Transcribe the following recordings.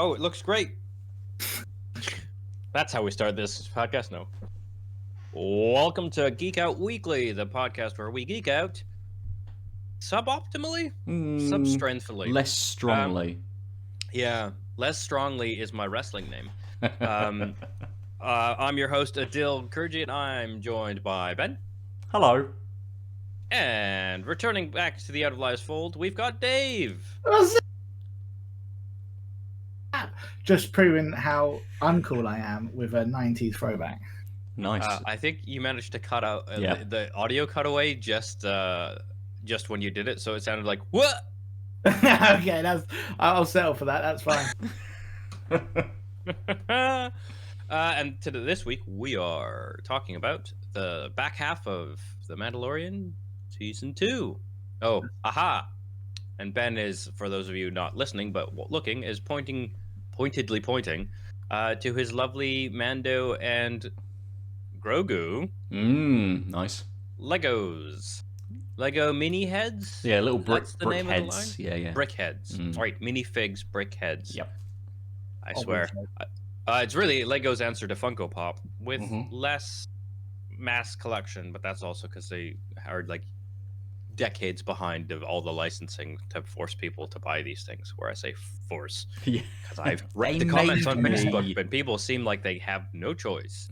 Oh, it looks great. That's how we start this podcast. No. Welcome to Geek Out Weekly, the podcast where we geek out suboptimally, substrengthfully, less strongly. Yeah, less strongly is my wrestling name. I'm your host, Aadil Kurji, and I'm joined by Ben. Hello. And returning back to the Out of Lives fold, we've got Dave. Just proving how uncool I am with a 90s throwback. Nice. I think you managed to cut out the audio cutaway just when you did it, so it sounded like what? Okay, I'll settle for that. That's fine. And this week we are talking about the back half of The Mandalorian Season 2. Oh, aha! And Ben is, for those of you not listening but looking, is pointedly pointing to his lovely Mando and Grogu. Nice. Legos. Lego mini heads? Yeah, little brick name heads. Of the line? Yeah. Brick heads. Right, minifigs, brick heads. Yep. I swear. It's really Lego's answer to Funko Pop with less mass collection, but that's also because they are like decades behind of all the licensing to force people to buy these things. Where I say force, because I've read the comments on Facebook, and people seem like they have no choice.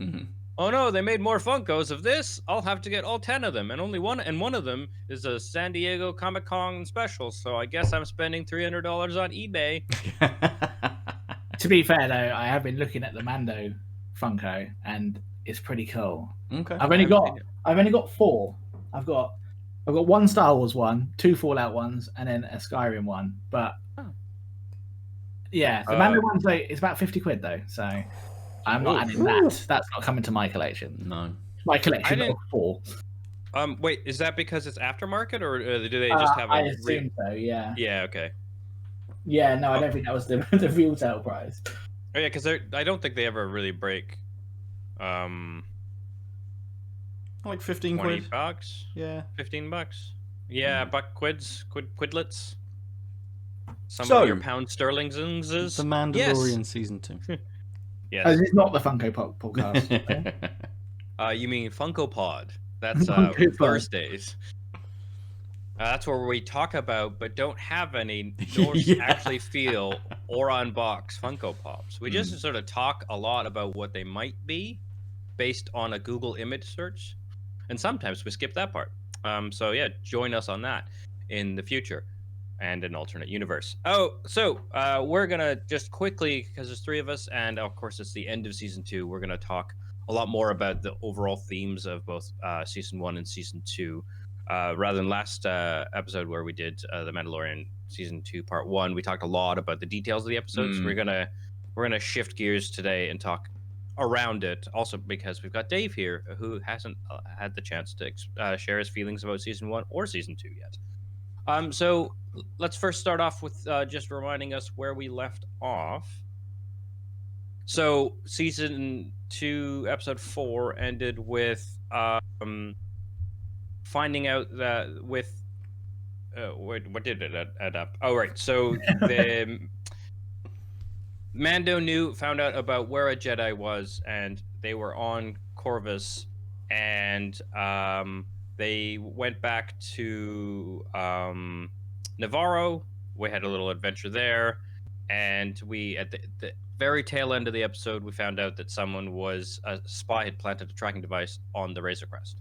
Oh no, they made more Funkos of this. I'll have to get all 10 of them, and one of them is a San Diego Comic-Con special. So I guess I'm spending $300 on eBay. To be fair though, I have been looking at the Mando Funko, and it's pretty cool. Okay. I've only got 4. I've got one Star Wars one, 2 Fallout ones, and then a Skyrim one. But yeah, the Mando one's it's about £50 though, so I'm not adding that. That's not coming to my collection. No, my collection of 4. Wait, is that because it's aftermarket, or do they just have? I assume so. Yeah. Yeah. Okay. Yeah. No, I don't think that was the retail price. Oh yeah, because I don't think they ever really break. Like 15 $20. quid. Yeah. $15. Yeah, quidlets. Some of your pound sterlings. The Mandalorian Season 2. Yeah. This is not the Funko Pop podcast. You mean Funko Pod? That's Thursdays. That's where we talk about, but don't have any, nor actually feel or unbox Funko Pops. We just sort of talk a lot about what they might be, based on a Google image search, and sometimes we skip that part. So yeah, join us on that in the future and an alternate universe. So we're gonna just quickly, because there's 3 of us, and of course it's the end of Season 2, we're gonna talk a lot more about the overall themes of both Season 1 and Season 2. Rather than last episode where we did The Mandalorian Season 2 Part 1, we talked a lot about the details of the episodes. We're gonna shift gears today and talk around it, also because we've got Dave here, who hasn't had the chance to share his feelings about Season 1 or Season 2 yet. So let's first start off with just reminding us where we left off. So Season 2 Episode 4 ended with finding out that with what did it add up? Oh right, so the Mando found out about where a Jedi was, and they were on Corvus, and they went back to Navarro. We had a little adventure there, and we at the very tail end of the episode, we found out that a spy had planted a tracking device on the Razor Crest.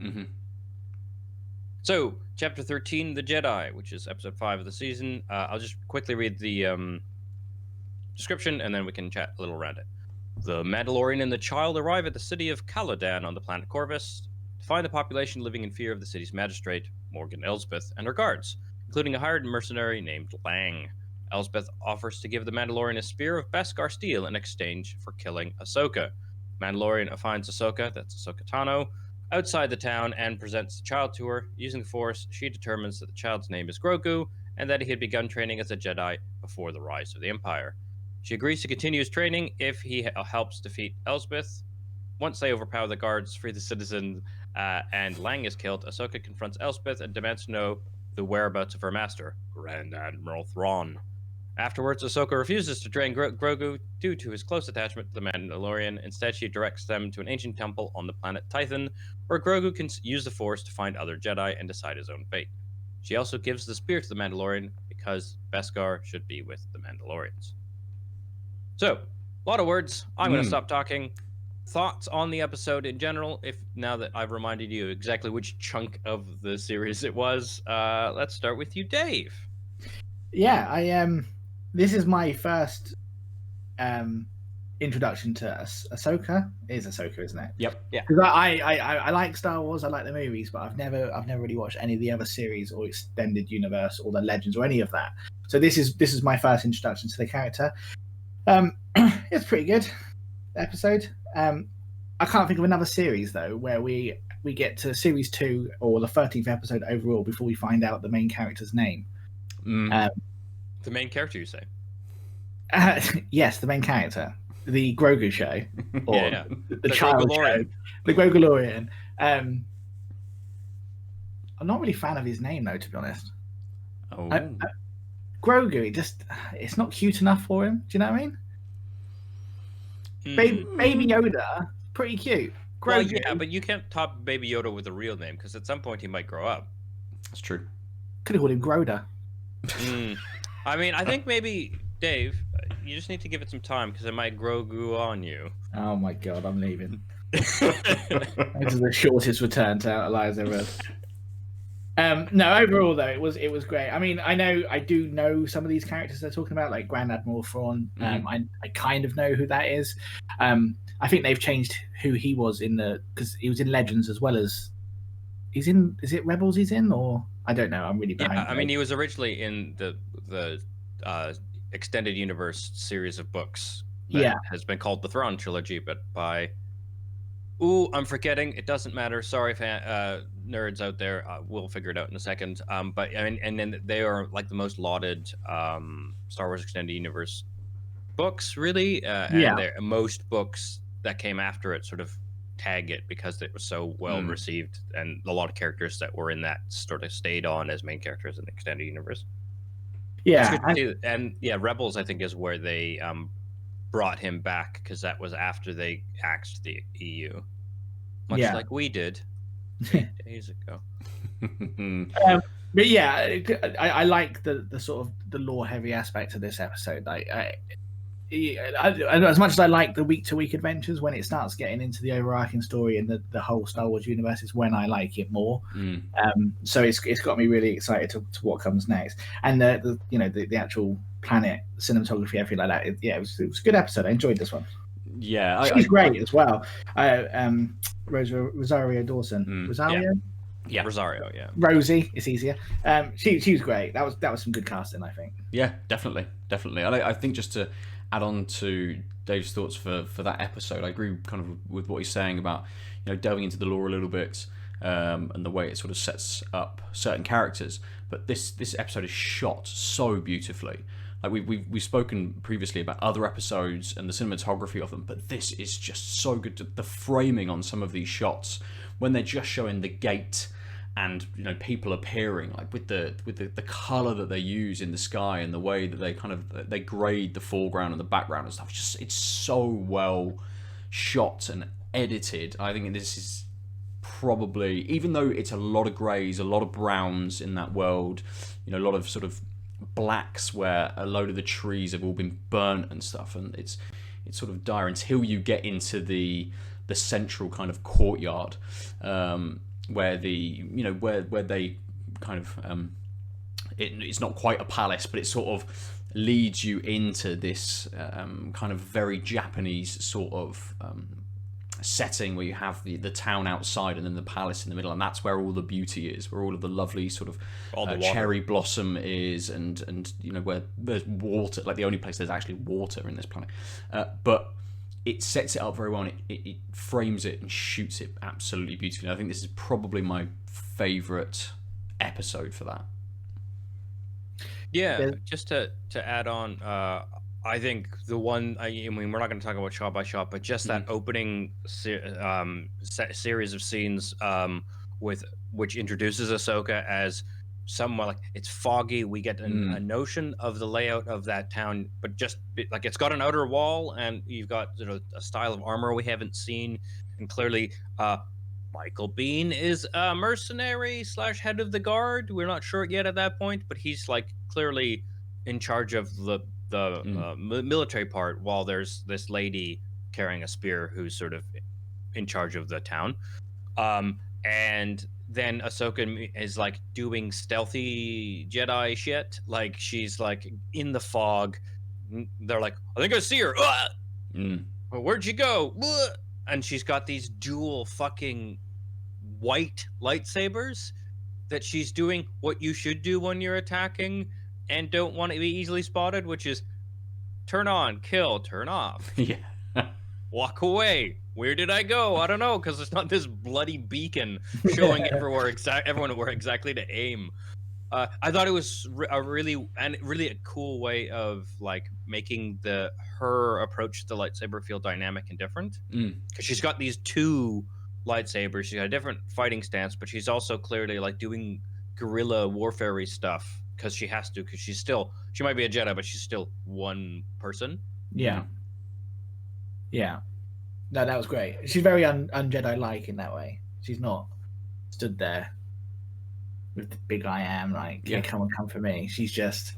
So, Chapter 13, The Jedi, which is Episode 5 of the season. I'll just quickly read the description, and then we can chat a little around it. The Mandalorian and the child arrive at the city of Caladan on the planet Corvus to find the population living in fear of the city's magistrate, Morgan Elsbeth, and her guards, including a hired mercenary named Lang. Elsbeth offers to give the Mandalorian a spear of Beskar steel in exchange for killing Ahsoka. Mandalorian finds Ahsoka, that's Ahsoka Tano, outside the town and presents the child to her. Using the Force, she determines that the child's name is Grogu and that he had begun training as a Jedi before the rise of the Empire. She agrees to continue his training if he helps defeat Elsbeth. Once they overpower the guards, free the citizens, and Lang is killed, Ahsoka confronts Elsbeth and demands to know the whereabouts of her master, Grand Admiral Thrawn. Afterwards, Ahsoka refuses to train Grogu due to his close attachment to the Mandalorian. Instead, she directs them to an ancient temple on the planet Tython, where Grogu can use the Force to find other Jedi and decide his own fate. She also gives the spear to the Mandalorian because Beskar should be with the Mandalorians. So, a lot of words. I'm going to stop talking. Thoughts on the episode in general, if now that I've reminded you exactly which chunk of the series it was. Let's start with you, Dave. Yeah, this is my first introduction to Ahsoka. It is Ahsoka, isn't it? Yep. Yeah. Because I like Star Wars, I like the movies, but I've never really watched any of the other series or extended universe or the Legends or any of that. So this is my first introduction to the character. It's pretty good episode. I can't think of another series though where we get to series 2 or the 13th episode overall before we find out the main character's name. The main character, you say? Yes, the main character, the Grogu show, or the child show, the Grogalorian. I'm not really a fan of his name though, to be honest. Grogu, it's not cute enough for him. Do you know what I mean? Baby Yoda, pretty cute. Grogu. Well, yeah, but you can't top Baby Yoda with a real name because at some point he might grow up. That's true. Could have called him Groda. I mean, I think maybe, Dave, you just need to give it some time because it might Grogu on you. Oh my god, I'm leaving. This is the shortest return to Outliers ever. No, overall though, it was great. I mean, I do know some of these characters they're talking about, like Grand Admiral Thrawn. I kind of know who that is. I think they've changed who he was because he was in Legends as well as is it Rebels he's in, or I don't know. I'm really behind. Yeah, I mean, he was originally in the extended universe series of books that has been called the Thrawn trilogy, but by I'm forgetting. It doesn't matter. Sorry, nerds out there. We'll figure it out in a second. But I mean, and then they are like the most lauded Star Wars extended universe books, really. And most books that came after it sort of tag it because it was so well received, and a lot of characters that were in that sort of stayed on as main characters in the extended universe. Yeah, and Rebels I think is where they brought him back because that was after they axed the EU, much like we did 8 days ago. But yeah, I like the sort of the lore heavy aspect of this episode. Like, as much as I like the week to week adventures, when it starts getting into the overarching story and the whole Star Wars universe is when I like it more. So it's got me really excited to what comes next, and the actual planet cinematography, everything like that. It was a good episode. I enjoyed this one. Yeah, she's great as well. Rosario Dawson. Rosario. Yeah, Rosario. Yeah, Rosie. It's easier. She was great. That was some good casting, I think. Yeah, definitely. I think just to add on to Dave's thoughts for that episode, I agree kind of with what he's saying about delving into the lore a little bit, and the way it sort of sets up certain characters. But this episode is shot so beautifully. Like we've spoken previously about other episodes and the cinematography of them, but this is just so good. The framing on some of these shots when they're just showing the gate and people appearing, like with the color that they use in the sky and the way that they grade the foreground and the background and stuff. It's so well shot and edited. I think this is probably, even though it's a lot of greys, a lot of browns in that world, a lot of sort of blacks where a load of the trees have all been burnt and stuff, and it's sort of dire until you get into the central kind of courtyard, where where they kind of it's not quite a palace, but it sort of leads you into this kind of very Japanese sort of setting where you have the town outside and then the palace in the middle, and that's where all the beauty is, where all of the lovely sort of cherry blossom is, and where there's water, like the only place there's actually water in this planet, but it sets it up very well, and it frames it and shoots it absolutely beautifully. I think this is probably my favorite episode for that. Yeah, just to add on, I think the one, I mean, we're not going to talk about shot by shot, but just that opening series of scenes which introduces Ahsoka as somewhat like it's foggy. We get a notion of the layout of that town, but just like it's got an outer wall, and you've got a style of armor we haven't seen, and clearly Michael Biehn is a mercenary / head of the guard. We're not sure yet at that point, but he's like clearly in charge of the military part, while there's this lady carrying a spear who's sort of in charge of the town. And then Ahsoka is like doing stealthy Jedi shit. Like she's like in the fog. They're like, I think I see her. Well, where'd you go? And she's got these dual fucking white lightsabers that she's doing what you should do when you're attacking and don't want to be easily spotted, which is turn on, kill, turn off. Yeah. Walk away. Where did I go? I don't know, because it's not this bloody beacon showing everyone where exactly to aim. I thought it was a really cool way of like making her approach to the lightsaber feel dynamic and different. Because she's got these two lightsabers. She's got a different fighting stance, but she's also clearly like doing guerrilla warfare stuff because she has to. Because she might be a Jedi, but she's still one person. Yeah. Yeah. No, that was great. She's very un-Jedi-like in that way. She's not stood there with the big I am, like, come for me. She's just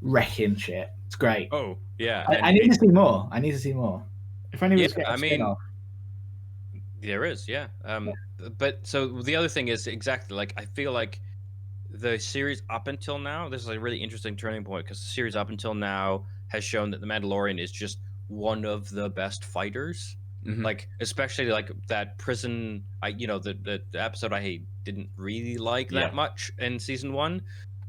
wrecking shit. It's great. Oh, yeah. I need to see more. If only we was getting a spin-off. There is, yeah. But so the other thing is exactly, like, I feel like the series up until now, this is a really interesting turning point, because the series up until now has shown that the Mandalorian is just one of the best fighters. Like especially like that prison, the episode I didn't really like that much in season 1,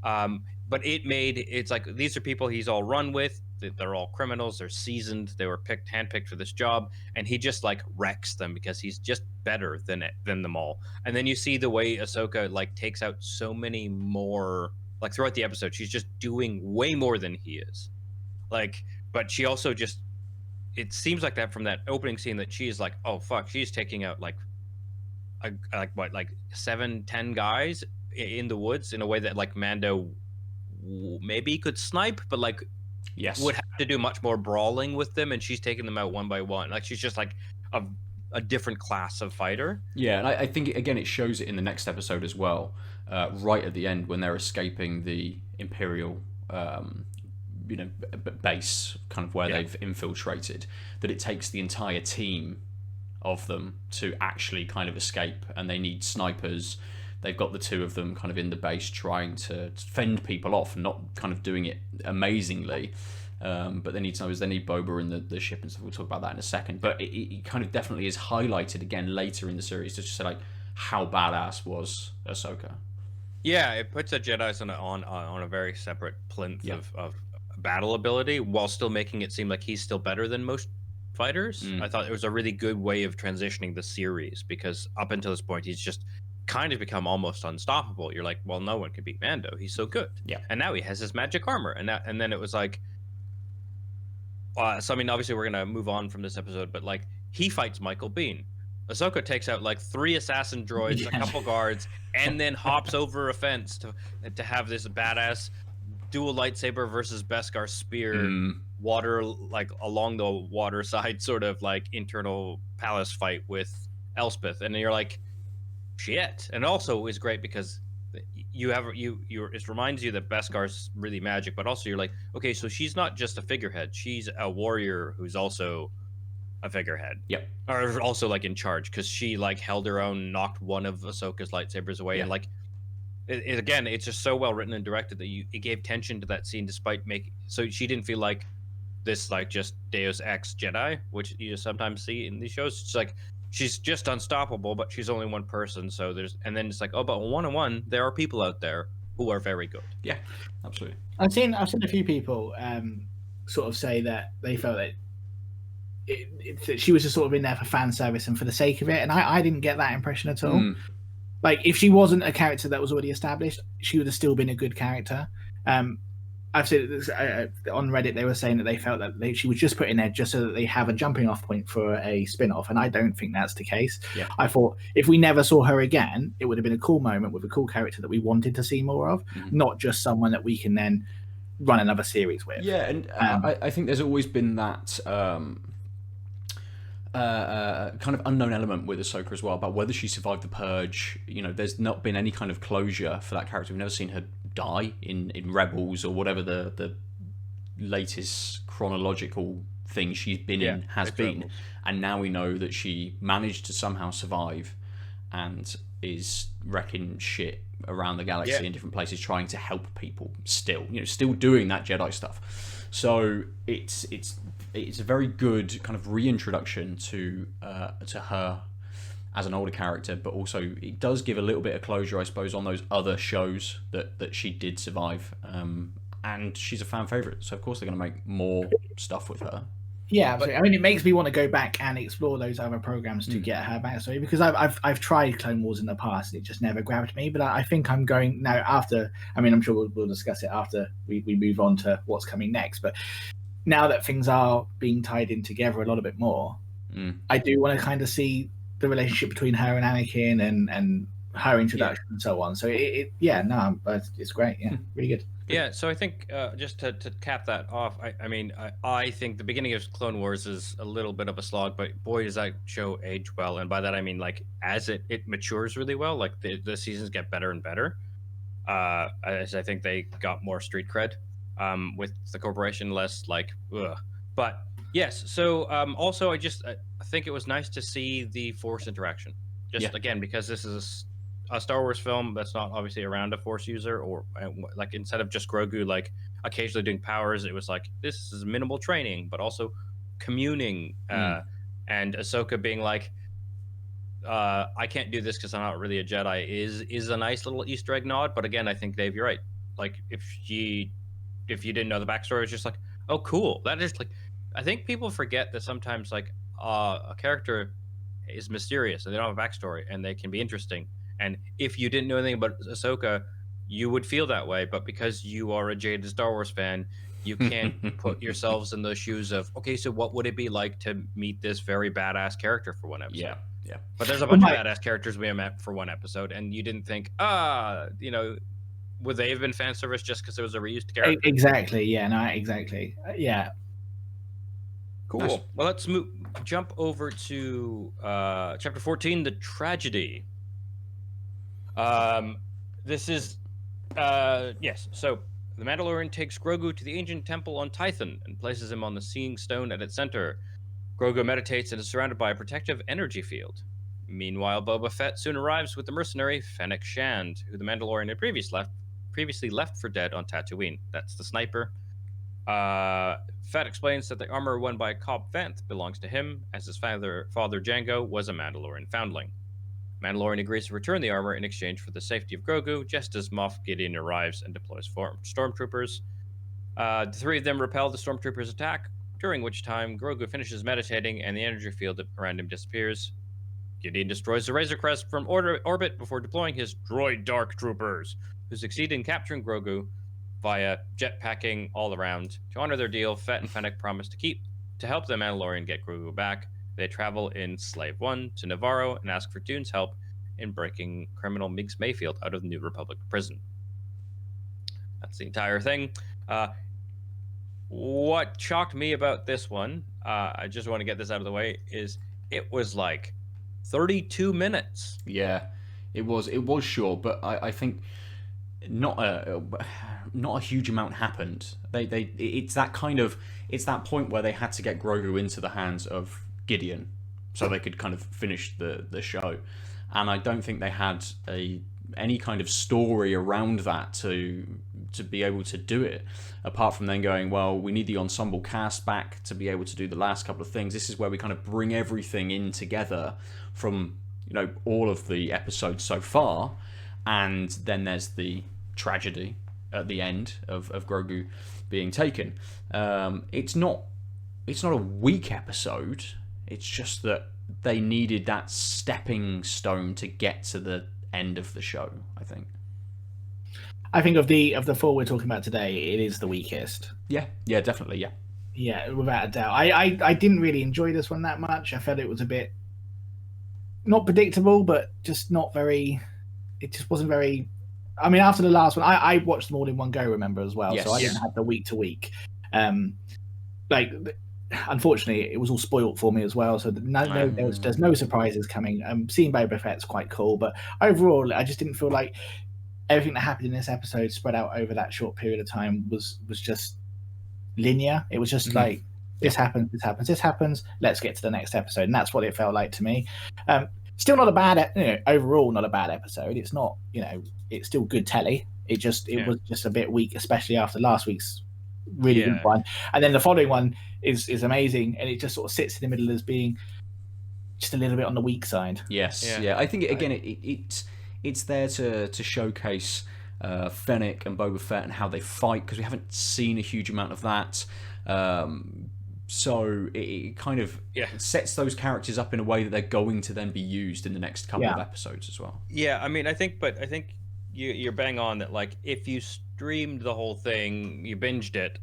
but it's like these are people he's all run with. They're all criminals. They're seasoned. They were handpicked for this job, and he just like wrecks them because he's just better than them all. And then you see the way Ahsoka like takes out so many more, like throughout the episode, she's just doing way more than he is. Like, but she also just. It seems like that from that opening scene that she's like, oh fuck, she's taking out like 7-10 guys in the woods in a way that like Mando maybe could snipe, but like would have to do much more brawling with them, and she's taking them out one by one. Like she's just like a different class of fighter. Yeah, and I think again it shows it in the next episode as well, right at the end when they're escaping the Imperial base, kind of where they've infiltrated, that it takes the entire team of them to actually kind of escape, and they need snipers. They've got the two of them kind of in the base trying to fend people off, not kind of doing it amazingly, but they need snipers. They need Boba in the ship and stuff. We'll talk about that in a second, but it kind of definitely is highlighted again later in the series to just say like how badass was Ahsoka. Yeah, it puts the Jedi's on a very separate plinth of battle ability, while still making it seem like he's still better than most fighters. I thought it was a really good way of transitioning the series, because up until this point he's just kind of become almost unstoppable. You're like, well, no one can beat Mando, he's so good. And now he has his magic armor, and then it was like so I mean, obviously we're gonna move on from this episode, but like he fights Michael Biehn. Ahsoka takes out like 3 assassin droids, a couple guards, and then hops over a fence to have this badass dual lightsaber versus Beskar spear water, like along the water side, sort of like internal palace fight with Elspeth. And you're like, shit. And also is great because it reminds you that Beskar's really magic, but also you're like, okay, so she's not just a figurehead, she's a warrior who's also a figurehead. Or also like in charge, because she like held her own, knocked one of Ahsoka's lightsabers away, and like again, it's just so well written and directed that it gave tension to that scene, despite so she didn't feel like this like just Deus Ex Jedi, which you sometimes see in these shows. It's like she's just unstoppable, but she's only one person. So and then it's like, oh, but one-on-one, there are people out there who are very good. Yeah, absolutely. I've seen a few people sort of say that they felt that she was just sort of in there for fan service and for the sake of it, and I didn't get that impression at all. Like, if she wasn't a character that was already established, she would have still been a good character. I've seen this, on Reddit. They were saying that they felt that she was just put in there just so that they have a jumping off point for a spin-off, and I don't think that's the case. Yeah. I thought if we never saw her again, it would have been a cool moment with a cool character that we wanted to see more of, not just someone that we can then run another series with. Yeah, and I think there's always been that kind of unknown element with Ahsoka as well about whether she survived the purge. You know, there's not been any kind of closure for that character. We've never seen her die in Rebels or whatever the latest chronological thing she's been in has been. Rebels. And now we know that she managed to somehow survive and is wrecking shit around the galaxy in different places, trying to help people still, still doing that Jedi stuff. So it's a very good kind of reintroduction to her as an older character, but also it does give a little bit of closure, I suppose, on those other shows that she did survive. And she's a fan favorite, so of course they're going to make more stuff with her. Yeah, absolutely. I mean, it makes me want to go back and explore those other programs to get her backstory, because I've tried Clone Wars in the past and it just never grabbed me. But I think I'm going now after. I mean, I'm sure we'll discuss it after we move on to what's coming next. But now that things are being tied in together a little bit more, I do want to kind of see the relationship between her and Anakin and her introduction and so on. So it's great. Yeah, really good. Yeah, so I think just to cap that off, I think the beginning of Clone Wars is a little bit of a slog, but boy, does that show age well. And by that, I mean, like, as it matures really well, like the seasons get better and better. As I think they got more street cred with the corporation, less like, ugh. But yes, so also I think it was nice to see the Force interaction. Again, because this is a Star Wars film that's not obviously around a Force user, or like instead of just Grogu like occasionally doing powers, it was like this is minimal training but also communing, and Ahsoka being like, I can't do this because I'm not really a Jedi is a nice little Easter egg nod. But again, I think Dave, you're right. Like if you didn't know the backstory, it's just like, oh cool. That is like, I think people forget that sometimes like a character is mysterious and they don't have a backstory and they can be interesting. And if you didn't know anything about Ahsoka, you would feel that way. But because you are a jaded Star Wars fan, you can't put yourselves in the shoes of, okay, so what would it be like to meet this very badass character for one episode? Yeah. But there's a bunch of badass characters we met for one episode, and you didn't think, would they have been fan service just because it was a reused character? Exactly. Yeah. No. Exactly. Yeah. Cool. Nice. Well, let's jump over to chapter 14, the tragedy. This is yes. So the Mandalorian takes Grogu to the ancient temple on Tython and places him on the Seeing Stone at its center. Grogu meditates and is surrounded by a protective energy field. Meanwhile, Boba Fett soon arrives with the mercenary Fennec Shand, who the Mandalorian had previously left for dead on Tatooine. That's the sniper. Fett explains that the armor won by Cobb Vanth belongs to him, as his father Jango was a Mandalorian foundling. Mandalorian agrees to return the armor in exchange for the safety of Grogu, just as Moff Gideon arrives and deploys stormtroopers. The three of them repel the stormtroopers' attack, during which time Grogu finishes meditating and the energy field around him disappears. Gideon destroys the Razor Crest from orbit before deploying his droid Dark Troopers, who succeed in capturing Grogu via jetpacking all around. To honor their deal, Fett and Fennec promise to help the Mandalorian get Grogu back. They travel in Slave 1 to Navarro and ask for Dune's help in breaking criminal Migs Mayfield out of the New Republic prison. That's the entire thing. What shocked me about this one, I just want to get this out of the way, is it was like 32 minutes. Yeah, it was short, but I think not a huge amount happened. It's that point where they had to get Grogu into the hands of Gideon so they could kind of finish the show, and I don't think they had any kind of story around that to be able to do it, apart from then going, well, we need the ensemble cast back to be able to do the last couple of things. This is where we kind of bring everything in together from all of the episodes so far, and then there's the tragedy at the end of Grogu being taken. It's not a weak episode. It's just that they needed that stepping stone to get to the end of the show, I think. I think of the four we're talking about today, it is the weakest. Yeah, definitely, yeah. Yeah, without a doubt. I didn't really enjoy this one that much. I felt it was a bit not predictable, but just not very. It just wasn't very. I mean, after the last one, I watched them all in one go. Remember as well, Yes. so I didn't have the week to week. Like, unfortunately, it was all spoilt for me as well. So there's no surprises coming. Seeing Boba Fett's quite cool, but overall, I just didn't feel like everything that happened in this episode spread out over that short period of time was just linear. It was just like this happens, let's get to the next episode, and that's what it felt like to me. Still not a bad, overall not a bad episode. It's not, it's still good telly. It was just a bit weak, especially after last week's really good one, and then the following one is amazing, and it just sort of sits in the middle as being just a little bit on the weak side. Yes, yeah. I think again it's there to showcase Fennec and Boba Fett and how they fight, because we haven't seen a huge amount of that. So it kind of sets those characters up in a way that they're going to then be used in the next couple of episodes as well. Yeah, I mean, I think you're bang on that. Like, if you streamed the whole thing, you binged it,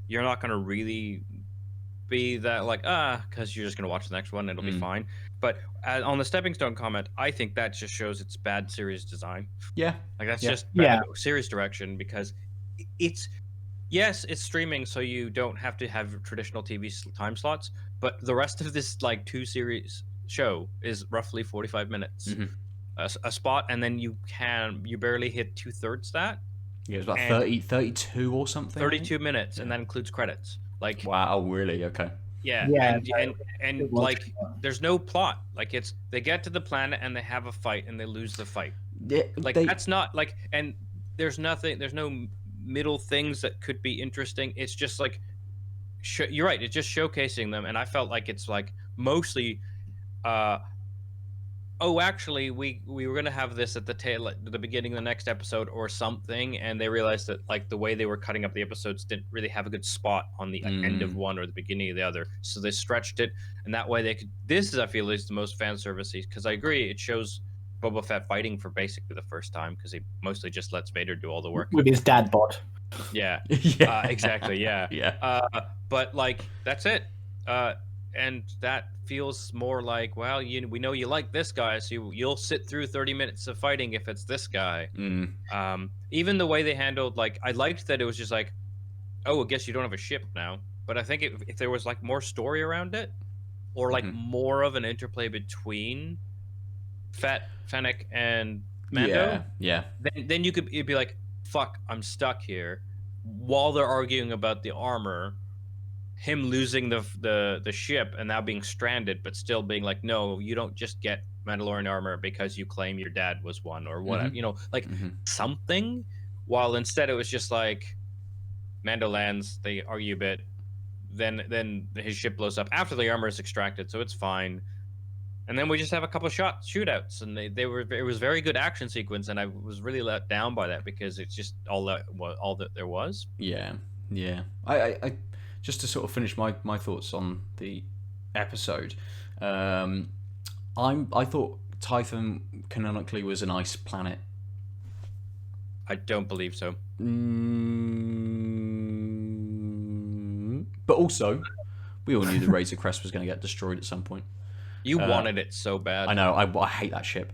you're not going to really be that like, because you're just going to watch the next one and it'll be fine. But on the stepping stone comment, I think that just shows it's bad series design. Yeah. Like, that's just bad series direction, because it's streaming, so you don't have to have traditional TV time slots, but the rest of this like 2-series show is roughly 45 minutes a spot, and then you barely hit 2/3 that. Yeah, it's about 32 or something. 32 minutes, and that includes credits. Like, wow, really? Okay. Yeah, and like, there's no plot. Like, they get to the planet and they have a fight and they lose the fight. Yeah, that's not like, and there's no middle things that could be interesting. It's just like, you're right, it's just showcasing them, and I felt like it's like mostly actually we were gonna have this at the beginning of the next episode or something, and they realized that like the way they were cutting up the episodes didn't really have a good spot on the end of one or the beginning of the other, so they stretched it, and that way they could. This is, I feel, is the most fan servicey, because I agree, it shows Boba Fett fighting for basically the first time, because he mostly just lets Vader do all the work with his dad bod. Yeah, exactly. Yeah, but like, that's it, and that feels more like, well, we know you like this guy, so you'll sit through 30 minutes of fighting if it's this guy. Even the way they handled, like, I liked that it was just like, oh, I guess you don't have a ship now, but I think if there was like more story around it, or like more of an interplay between Fennec and Mando, then you'd be like, fuck, I'm stuck here, while they're arguing about the armor, him losing the ship and now being stranded, but still being like, no, you don't just get Mandalorian armor because you claim your dad was one, or whatever, something. While instead it was just like, Mando lands, they argue a bit, then his ship blows up after the armor is extracted, so it's fine. And then we just have a couple of shootouts, and it was very good action sequence, and I was really let down by that, because it's just all that there was. Yeah. I just to sort of finish my thoughts on the episode, I thought Tython canonically was an ice planet. I don't believe so. But also, we all knew the Razor Crest was going to get destroyed at some point. You wanted it so bad. I know. I hate that ship.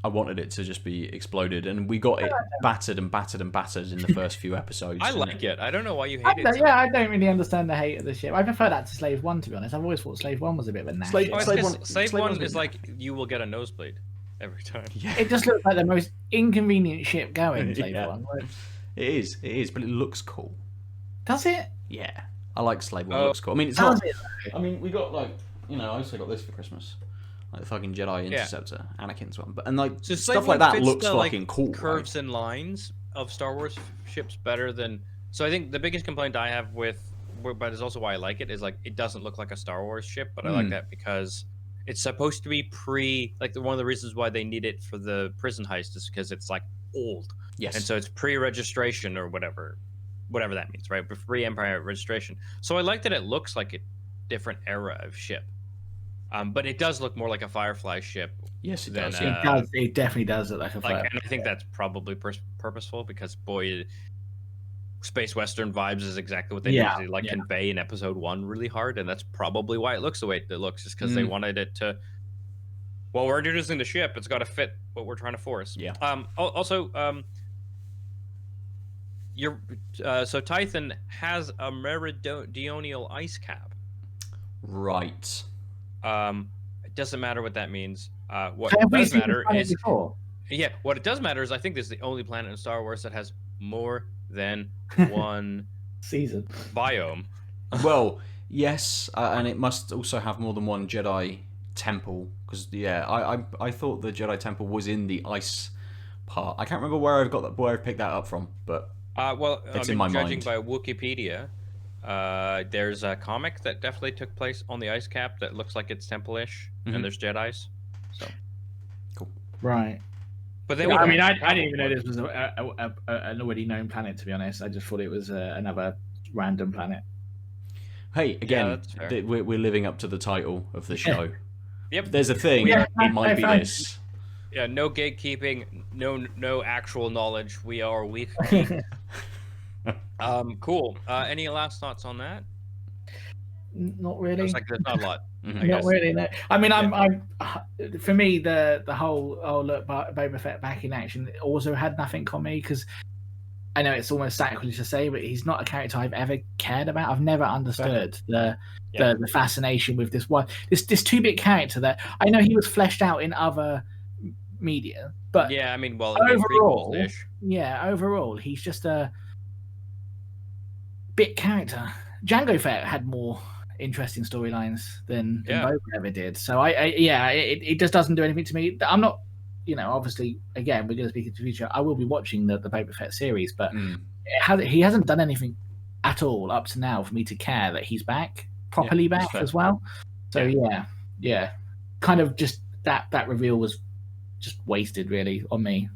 I wanted it to just be exploded, and we got it battered and battered and battered in the first few episodes. I like it. I don't know why you hate it. I don't really understand the hate of the ship. I prefer that to Slave 1, to be honest. I've always thought Slave 1 was a bit of a naff. Slave 1 is like, you will get a nosebleed every time. Yeah. It just looks like the most inconvenient ship going, Slave 1. Right? It is, but it looks cool. Does it? Yeah. I like Slave 1. It looks cool. I mean, it's not... I mean, we got, like, I also got this for Christmas. Like the fucking Jedi Interceptor, Anakin's one, but so stuff like that looks fucking cool. Curves and lines of Star Wars ships better than. So I think the biggest complaint I have but it's also why I like it, is like, it doesn't look like a Star Wars ship, but I like that because it's supposed to be one of the reasons why they need it for the prison heist is because it's like old. Yes. And so it's pre-registration or whatever that means, right? Pre-Empire registration. So I like that it looks like a different era of ship. But it does look more like a Firefly ship Yes, it then, does. It does. It definitely does look like a flip. and I think that's probably purposeful because boy, space western vibes is exactly what they needed to convey in episode 1 really hard, and that's probably why it looks the way it looks, is because they wanted it to. Well, we're introducing the ship; it's got to fit what we're trying to force. Yeah. Also, so Tython has a meridional ice cap. Right. It doesn't matter what that means. What Have we does seen matter this is before? what it does matter is I think this is the only planet in Star Wars that has more than one season biome. Well, yes, and it must also have more than one Jedi temple, because I thought the Jedi temple was in the ice part. I can't remember where I've picked that up from, but it's in my judging mind. by Wikipedia, there's a comic that definitely took place on the ice cap that looks like it's temple-ish, and there's Jedis. So cool, right? But they I mean, I didn't even know this was an already known planet. To be honest, I just thought it was another random planet. Hey, again, we're living up to the title of the show. Yep. If there's a thing, it might be this. Yeah, no gatekeeping, no actual knowledge. We are weak. Cool. Any last thoughts on that? Not really. It's like there's not a lot. Not really. No. I mean, I'm for me the whole look, Boba Fett back in action also had nothing on me, because I know it's almost sacrilege to say, but he's not a character I've ever cared about. I've never understood the fascination with this 2-bit character that I know he was fleshed out in other media, but yeah, I mean, well, overall, he's just a bit character. Jango Fett had more interesting storylines than Boba ever did. So it just doesn't do anything to me. I'm not, obviously, again, we're going to speak into the future. I will be watching the Boba Fett series, but he hasn't done anything at all up to now for me to care that he's properly back as well. So yeah, kind of just that reveal was just wasted really on me.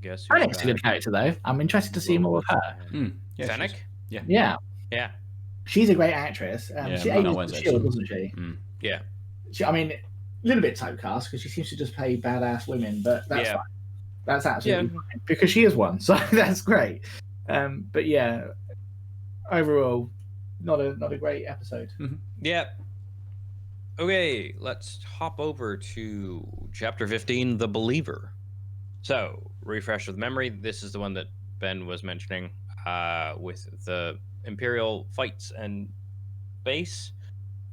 Guess I think it's a good character though. I'm interested to see more of her. Fennec? Yeah. She's a great actress. She ages the Shield, doesn't she? Yeah. I mean, a little bit typecast because she seems to just play badass women, but that's fine. That's absolutely fine because she is one, so that's great. But yeah, overall, not a great episode. Yeah. Okay, let's hop over to Chapter 15, The Believer. So, refresh with memory. This is the one that Ben was mentioning with the Imperial fights and base.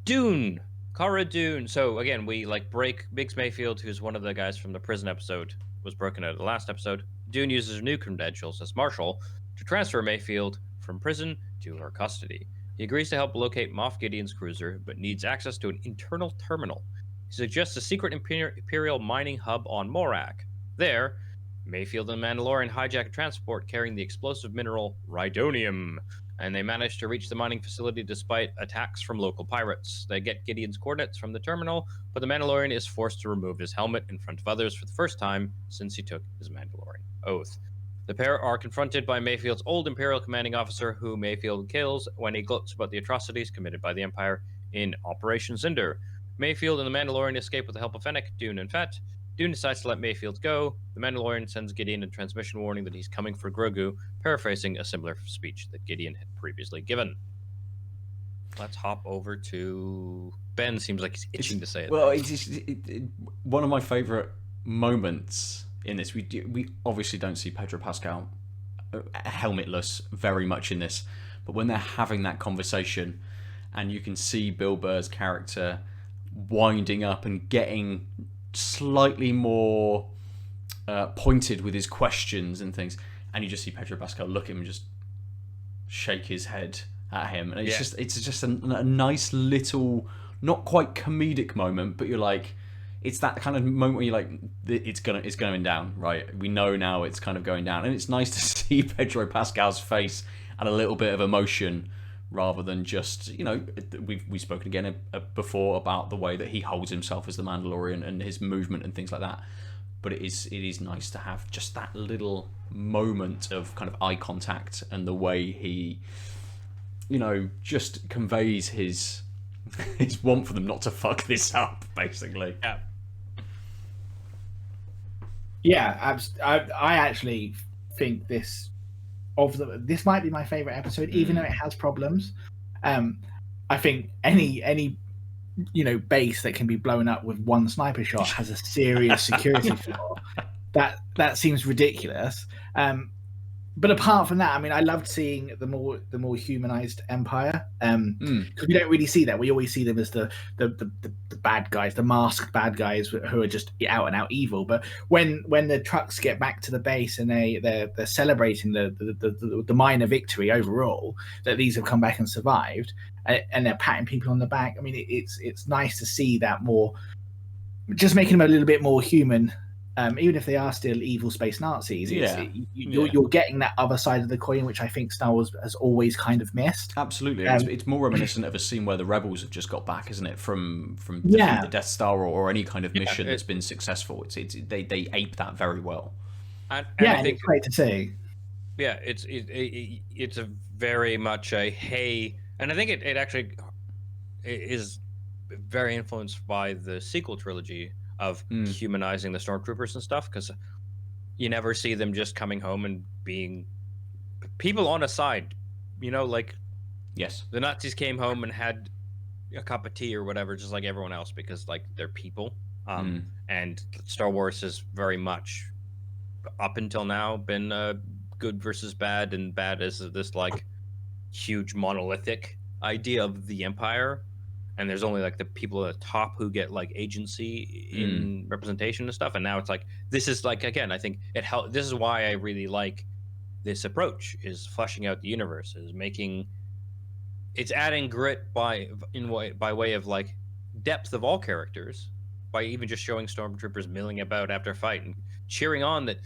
Cara Dune. So, again, we break Biggs Mayfield, who's one of the guys from the prison episode, was broken out of the last episode. Dune uses her new credentials as Marshal to transfer Mayfield from prison to her custody. He agrees to help locate Moff Gideon's cruiser, but needs access to an internal terminal. He suggests a secret Imperial mining hub on Morak. There, Mayfield and Mandalorian hijack a transport carrying the explosive mineral Rhydonium, and they manage to reach the mining facility despite attacks from local pirates. They get Gideon's coordinates from the terminal, but the Mandalorian is forced to remove his helmet in front of others for the first time since he took his Mandalorian oath. The pair are confronted by Mayfield's old Imperial commanding officer, who Mayfield kills when he gloats about the atrocities committed by the Empire in Operation Cinder. Mayfield and the Mandalorian escape with the help of Fennec, Dune, and Fett. Dune decides to let Mayfield go. The Mandalorian sends Gideon a transmission warning that he's coming for Grogu, paraphrasing a similar speech that Gideon had previously given. Let's hop over to Ben. Seems like he's itching to say it. Well, it's one of my favorite moments in this. We obviously don't see Pedro Pascal helmetless very much in this, but when they're having that conversation and you can see Bill Burr's character winding up and getting slightly more pointed with his questions and things, and you just see Pedro Pascal look at him and just shake his head at him, and it's just a nice little, not quite comedic moment, but you're like, it's that kind of moment where you're like, it's going down, right? We know now it's kind of going down, and it's nice to see Pedro Pascal's face and a little bit of emotion, rather than just, we've spoken again before about the way that he holds himself as the Mandalorian and his movement and things like that. But it is nice to have just that little moment of kind of eye contact and the way he, just conveys his want for them not to fuck this up, basically. Yeah. Yeah, I actually think this might be my favorite episode, even though it has problems. I think any base that can be blown up with one sniper shot has a serious security flaw. That seems ridiculous. But apart from that, I mean, I loved seeing the more humanized Empire, because we don't really see that. We always see them as the bad guys, the masked bad guys who are just out and out evil. But when the trucks get back to the base and they're celebrating the minor victory overall, that these have come back and survived, and they're patting people on the back. I mean, it's nice to see that more, just making them a little bit more human. Even if they are still evil space Nazis, you're getting that other side of the coin, which I think Star Wars has always kind of missed. Absolutely, it's more reminiscent of a scene where the rebels have just got back, isn't it? From the Death Star or any kind of mission that's been successful. They ape that very well. And I think it's great to see. Yeah, it's a very much a hey, and I think it actually is very influenced by the sequel trilogy of humanizing the stormtroopers and stuff, because you never see them just coming home and being people on a side, like yes, the Nazis came home and had a cup of tea or whatever, just like everyone else, because like they're people. And Star Wars has very much up until now been good versus bad, and bad is this like huge monolithic idea of the Empire. And there's only like the people at the top who get like agency in representation and stuff. And now it's like, this is like, again, I think it helped. This is why I really like this approach, is fleshing out the universe, is it's adding grit by way of like depth of all characters, by even just showing stormtroopers milling about after a fight and cheering on that,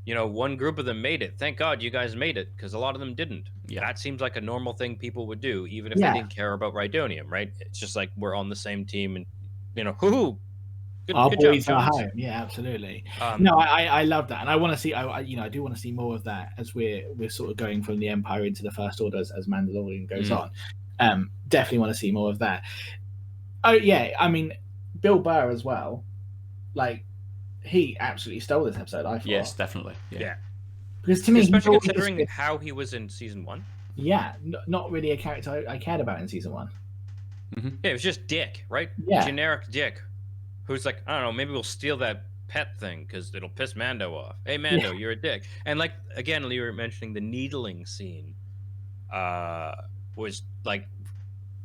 one group of them made it. Thank God you guys made it, because a lot of them didn't. Yeah. That seems like a normal thing people would do, even if they didn't care about Rhydonium, right? It's just like, we're on the same team, and hoo-hoo. Our boys are home. Yeah, absolutely. No, I love that, and I want to see. I do want to see more of that as we're sort of going from the Empire into the First Order as Mandalorian goes on. Definitely want to see more of that. Oh yeah, I mean, Bill Burr as well. Like, he absolutely stole this episode, I thought. Yes, definitely. Yeah. Because to me, especially considering how he was in season 1. Yeah, not really a character I cared about in season 1. Yeah, it was just Dick, right? Yeah. Generic Dick, who's like, I don't know, maybe we'll steal that pet thing because it'll piss Mando off. Hey, Mando, you're a dick. And like, again, you were mentioning the needling scene was like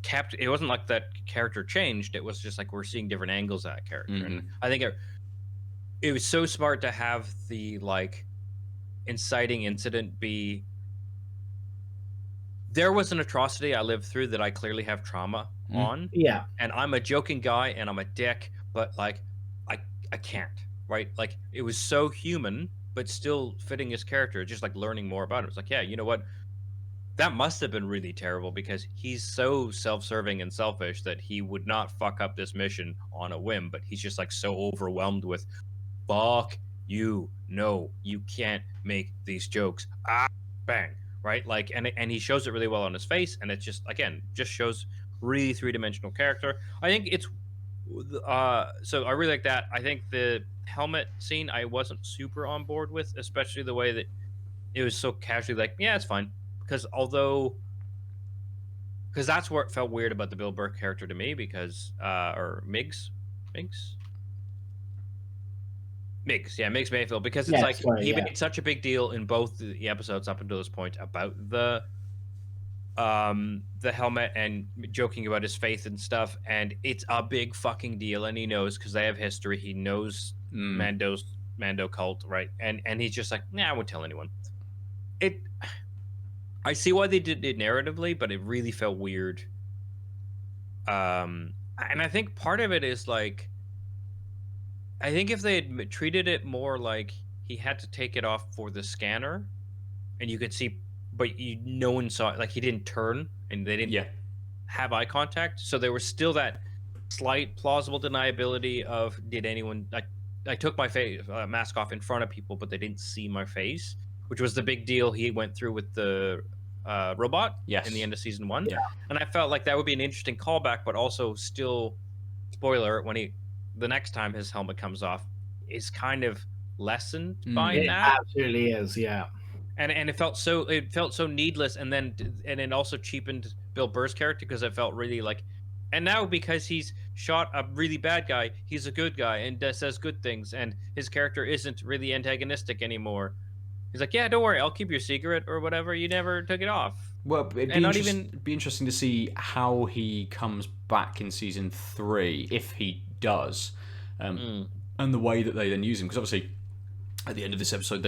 kept. It wasn't like that character changed. It was just like we're seeing different angles of that character. And I think it was so smart to have the like inciting incident be, there was an atrocity I lived through that I clearly have trauma on. Yeah. And I'm a joking guy and I'm a dick, but like I can't, right? Like, it was so human, but still fitting his character, just like learning more about him. It's like, yeah, you know what? That must have been really terrible, because he's so self-serving and selfish that he would not fuck up this mission on a whim, but he's just like so overwhelmed with, fuck you, no, you can't make these jokes. Bang, right? Like, and he shows it really well on his face, and it just, again, just shows really three-dimensional character. I think it's so I really like that. I think the helmet scene I wasn't super on board with, especially the way that it was so casually like, yeah, it's fine, because that's where it felt weird about the Bill Burr character to me, because or Miggs, yeah, Miggs Mayfield, because it's he made such a big deal in both the episodes up until this point about the helmet and joking about his faith and stuff, and it's a big fucking deal, and he knows, because they have history. He knows Mando cult, right? And he's just like, nah, I won't tell anyone. I see why they did it narratively, but it really felt weird. And I think part of it is like, I think if they had treated it more like he had to take it off for the scanner, and you could see, but no one saw it, like he didn't turn and they didn't have eye contact, so there was still that slight plausible deniability of, did anyone, I took my mask off in front of people, but they didn't see my face, which was the big deal he went through with the robot in the end of season 1. And I felt like that would be an interesting callback, but also still, spoiler, when the next time his helmet comes off, is kind of lessened by It that. absolutely is, yeah. And it felt so needless, and it also cheapened Bill Burr's character because it felt really like, and now because he's shot a really bad guy, he's a good guy and says good things, and his character isn't really antagonistic anymore. He's like, yeah, don't worry, I'll keep your secret or whatever. You never took it off. Well, it'd And be interesting to see how he comes back in season 3, if he does, and the way that they then use him. Because obviously, at the end of this episode,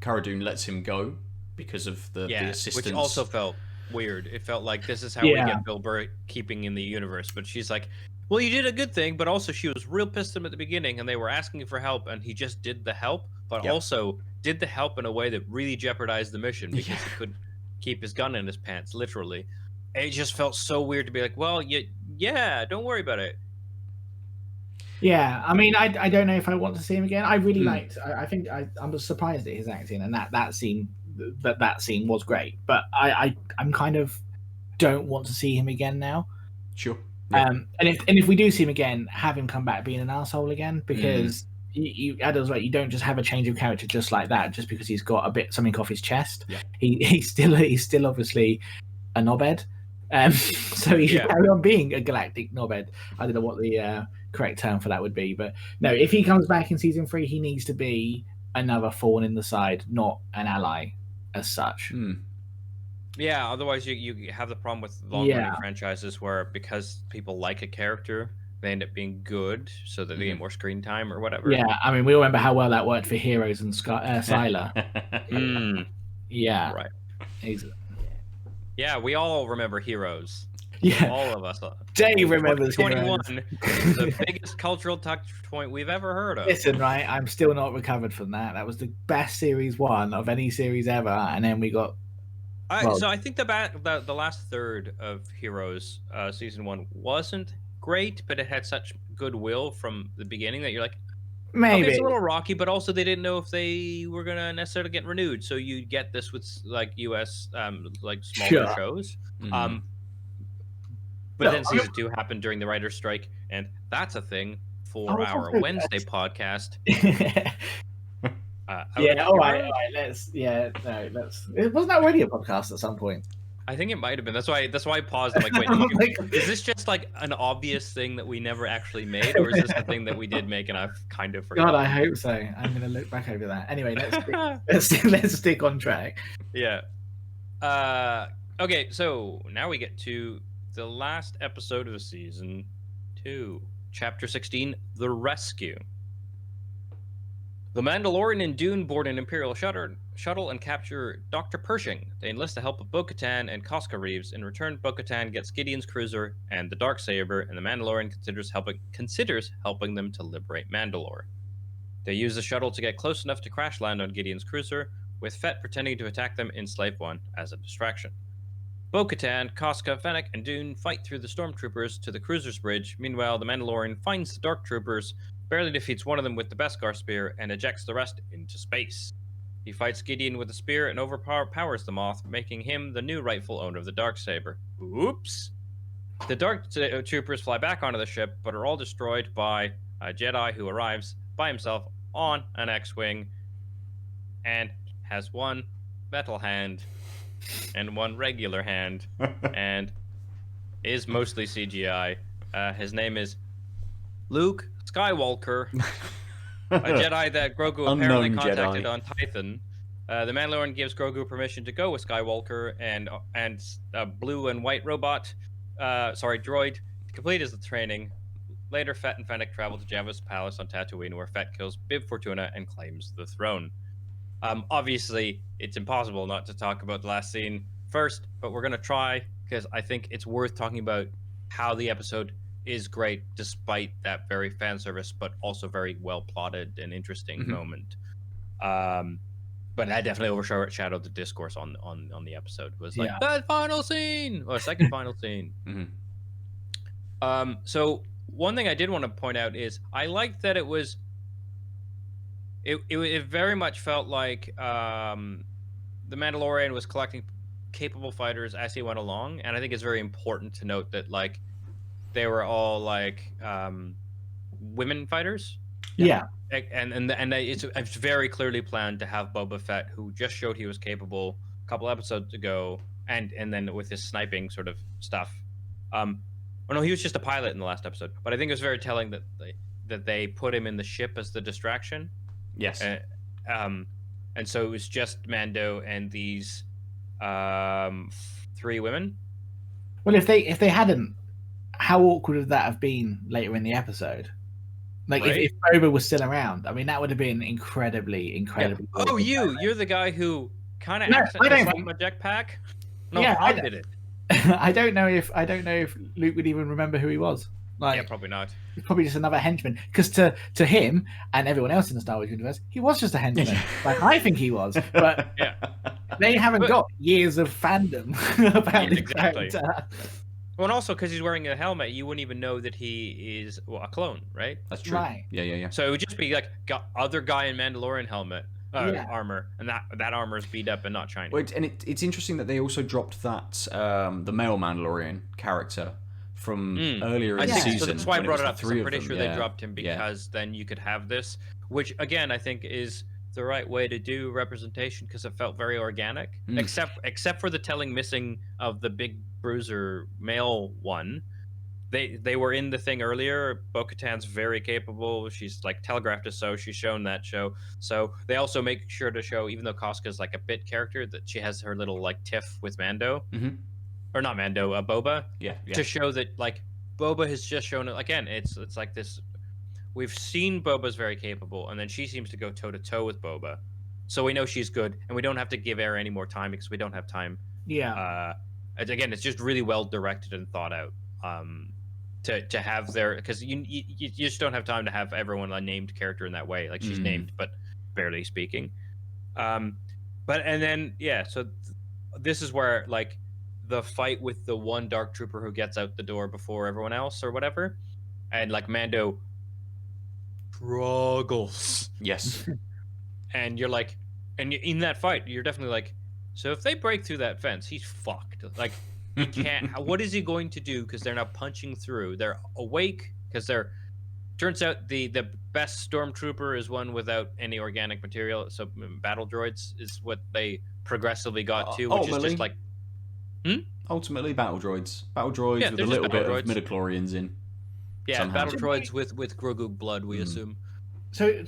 Cara Dune lets him go because of the assistance. Which also felt weird. It felt like this is how we get Bill Burr keeping in the universe. But she's like, well, you did a good thing, but also she was real pissed at him at the beginning, and they were asking for help, and he just did the help, but also did the help in a way that really jeopardized the mission because he couldn't keep his gun in his pants, literally. It just felt so weird to be like, well, don't worry about it. Yeah, I mean, I don't know if I want to see him again. I really liked. I think I'm surprised at his acting, and that scene was great. But I'm kind of don't want to see him again now. Sure. Yeah. And if we do see him again, have him come back being an asshole again, because Adil's right. You don't just have a change of character just like that, just because he's got something off his chest. Yeah. He's still obviously a knobhead. So he should carry on being a galactic knobhead. I don't know what the correct term for that would be, but no, if he comes back in season 3, he needs to be another thorn in the side, not an ally as such. Yeah, otherwise you have the problem with long-running franchises where because people like a character, they end up being good so that they get more screen time or whatever. Yeah, I mean, we all remember how well that worked for Heroes and Sylar. Yeah. Right. Yeah, we all remember Heroes. Yeah. All of us. Dave remembers 21, the biggest cultural touch point we've ever heard of. Listen, right, I'm still not recovered from that. That was the best series 1 of any series ever, and then we got... So I think the last third of Heroes season 1 wasn't great, but it had such goodwill from the beginning that you're like, maybe okay, it's a little rocky, but also they didn't know if they were gonna necessarily get renewed. So you get this with like US like smaller shows. But then season 2 happened during the writer's strike, and that's a thing for our Wednesday podcast. All right. Let's. Wasn't that already a podcast at some point? I think it might have been. That's why I paused. I'm like, wait, is this just like an obvious thing that we never actually made, or is this a thing that we did make and I've kind of forgotten? God, I hope so. I'm gonna look back over that. Anyway, let's stick on track. Yeah. Okay, so now we get to the last episode of season 2, chapter 16, The Rescue. The Mandalorian and Dune board an Imperial shuttle and capture Dr. Pershing. They enlist the help of Bo-Katan and Casca Reeves. In return, Bo-Katan gets Gideon's cruiser and the Dark Saber, and the Mandalorian considers helping them to liberate Mandalore. They use the shuttle to get close enough to crash land on Gideon's cruiser, with Fett pretending to attack them in Slave One as a distraction. Bo-Katan, Casca, Fennec, and Dune fight through the stormtroopers to the cruiser's bridge. Meanwhile, the Mandalorian finds the Dark Troopers, barely defeats one of them with the Beskar spear, and ejects the rest into space. He fights Gideon with a spear and overpowers the Moth, making him the new rightful owner of the Darksaber. Oops! The Dark Troopers fly back onto the ship, but are all destroyed by a Jedi who arrives by himself on an X-Wing, and has one metal hand and one regular hand, and is mostly CGI. His name is Luke Skywalker, a Jedi that Grogu apparently contacted on Tython. The Mandalorian gives Grogu permission to go with Skywalker and a blue and white droid to complete his training. Later, Fett and Fennec travel to Jabba's palace on Tatooine, where Fett kills Bib Fortuna and claims the throne. Obviously, it's impossible not to talk about the last scene first, but we're going to try, because I think it's worth talking about how the episode is great, despite that very fan service, but also very well plotted and interesting moment. But that definitely overshadowed the discourse on the episode. It was like that final scene, or second final scene. So one thing I did want to point out is I liked that it was. It very much felt like the Mandalorian was collecting capable fighters as he went along, and I think it's very important to note that like they were all like women fighters. Yeah. And it's very clearly planned to have Boba Fett, who just showed he was capable a couple episodes ago, and then with his sniping sort of stuff. Oh no, he was just a pilot in the last episode, but I think it was very telling that they put him in the ship as the distraction. Yes. And so it was just Mando and these 3 women. Well, if they hadn't, how awkward would that have been later in the episode? Like, right? if Boba was still around, I mean, that would have been incredibly. Yeah. Oh, you're the guy who kind of accidentally slapped my jetpack. No, yeah, I did it. I don't know if Luke would even remember who he was. Like, yeah, probably not. He's probably just another henchman. Because to him and everyone else in the Star Wars universe, he was just a henchman. Like, I think he was, but yeah, they haven't got years of fandom about this character. Well, and also because he's wearing a helmet, you wouldn't even know that he is a clone, right? That's true. Right. Yeah. So it would just be like other guy in Mandalorian helmet. Armor, and that armor is beat up and not shiny. Well, and it's interesting that they also dropped that the male Mandalorian character from earlier in the season. So that's why I brought it up. I'm pretty sure they dropped him because then you could have this, which again I think is the right way to do representation because it felt very organic, except for the telling missing of the big bruiser male one. They were in the thing earlier. Bo-Katan's very capable. She's like telegraphed us, so she's shown that show. So they also make sure to show, even though Casca's like a bit character, that she has her little like tiff with Mando, or not Mando, Boba. Yeah. To show that like Boba has just shown it again. It's like this. We've seen Boba's very capable, and then she seems to go toe to toe with Boba, so we know she's good, and we don't have to give her any more time because we don't have time. Yeah. Again, it's just really well directed and thought out. To have their, because you just don't have time to have everyone a named character in that way. Like she's named, but barely speaking. So this is where like the fight with the one dark trooper who gets out the door before everyone else or whatever, and like Mando struggles. Yes. And you're like, and in that fight, you're definitely like, so if they break through that fence, he's fucked. Like. He can't. What is he going to do? Because they're not punching through. They're awake because they're. Turns out the best stormtrooper is one without any organic material. So battle droids is what they progressively got to, which is just like. Ultimately, battle droids. Battle droids with a little bit of midichlorians in. Yeah, somehow. Battle droids with Grogu blood, we assume. So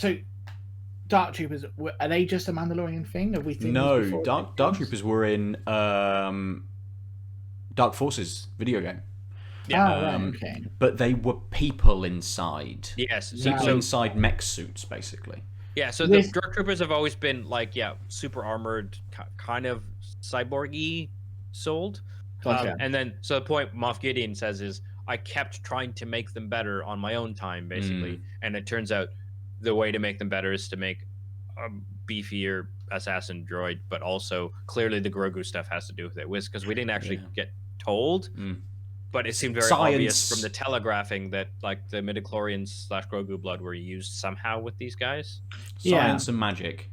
Dark Troopers, are they just a Mandalorian thing? Have we seen? No, Dark Troopers were in. Dark Forces video game. Yeah. Okay. But they were people inside. Yes. People inside mech suits, basically. Yeah, so the Dark Troopers have always been like, super armored, kind of cyborg-y sold. And then, so the point Moff Gideon says is, I kept trying to make them better on my own time, basically. And it turns out the way to make them better is to make a beefier assassin droid, but also clearly the Grogu stuff has to do with it. Because we didn't actually get told, but it seemed very obvious from the telegraphing that like the midichlorians / Grogu blood were used somehow with these guys. Science and magic.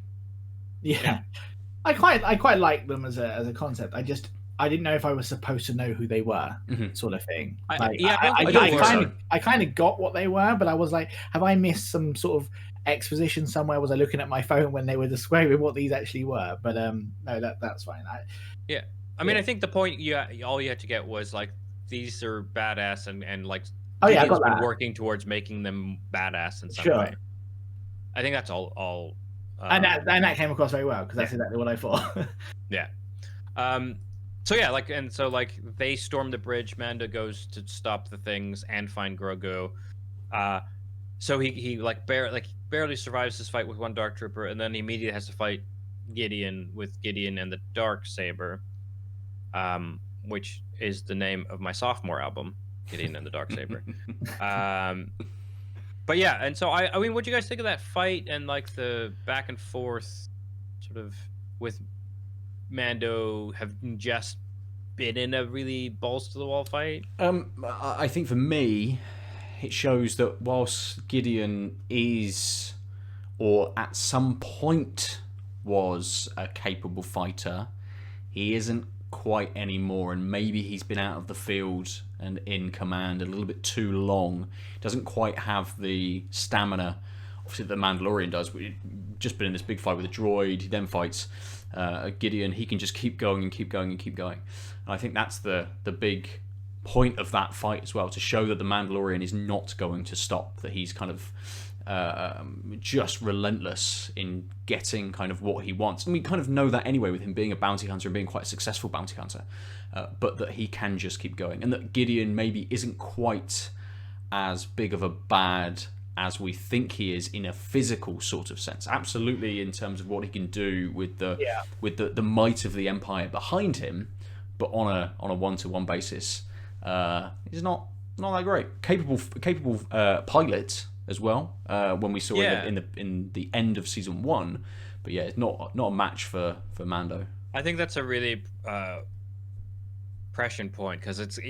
Yeah. I quite like them as a concept. I didn't know if I was supposed to know who they were, sort of thing. I kind of got what they were, but I was like, have I missed some sort of exposition somewhere? Was I looking at my phone when they were describing what these actually were? But no, that's fine. I mean, I think the point all you had to get was like these are badass and like I got that. Working towards making them badass in some way. I think that's all. And that came across very well because that's exactly what I thought. Yeah. So they storm the bridge. Mando goes to stop the things and find Grogu. So he barely survives this fight with one dark trooper, and then he immediately has to fight Gideon and the dark saber. Which is the name of my sophomore album, Gideon and the Dark Saber. But yeah, and so I mean, what do you guys think of that fight and like the back and forth, sort of with Mando have just been in a really balls to the wall fight? I think for me, it shows that whilst Gideon is, or at some point was a capable fighter, he isn't quite anymore, and maybe he's been out of the field and in command a little bit too long. Doesn't quite have the stamina obviously the Mandalorian does. We've just been in this big fight with a droid. He then fights Gideon. He can just keep going and keep going and keep going. And I think that's the big point of that fight as well, to show that the Mandalorian is not going to stop, that he's kind of just relentless in getting kind of what he wants. And we kind of know that anyway with him being a bounty hunter and being quite a successful bounty hunter, but that he can just keep going, and that Gideon maybe isn't quite as big of a bad as we think he is in a physical sort of sense. Absolutely, in terms of what he can do with the might of the Empire behind him, but on a one-to-one basis, he's not that great. Capable pilot as well. When we saw in the end of season 1, but yeah, it's not a match for Mando. I think that's a really prescient point, because it's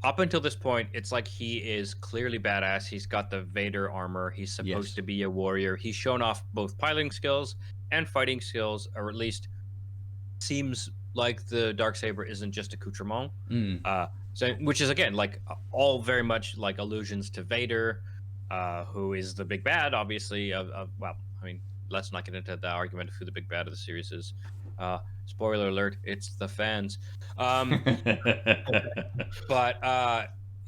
up until this point, it's like he is clearly badass. He's got the Vader armor. He's supposed to be a warrior. He's shown off both piloting skills and fighting skills, or at least seems like the Darksaber isn't just accoutrement. So, which is again like all very much like allusions to Vader, who is the big bad, obviously. Well, I mean, let's not get into the argument of who the big bad of the series is. Spoiler alert, it's the fans. But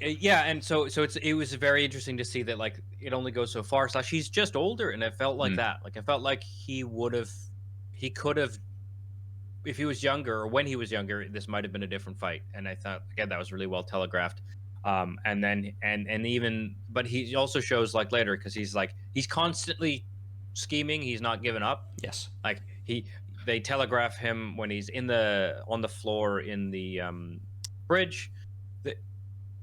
yeah, and so it was very interesting to see that like it only goes so far. / he's just older, and it felt like that. Like I felt like he could have, if he was younger, or when he was younger, this might have been a different fight. And I thought again that was really well telegraphed. And then even, but he also shows like later, because he's constantly scheming. He's not giving up. Yes, like they telegraph him when he's on the floor in the bridge.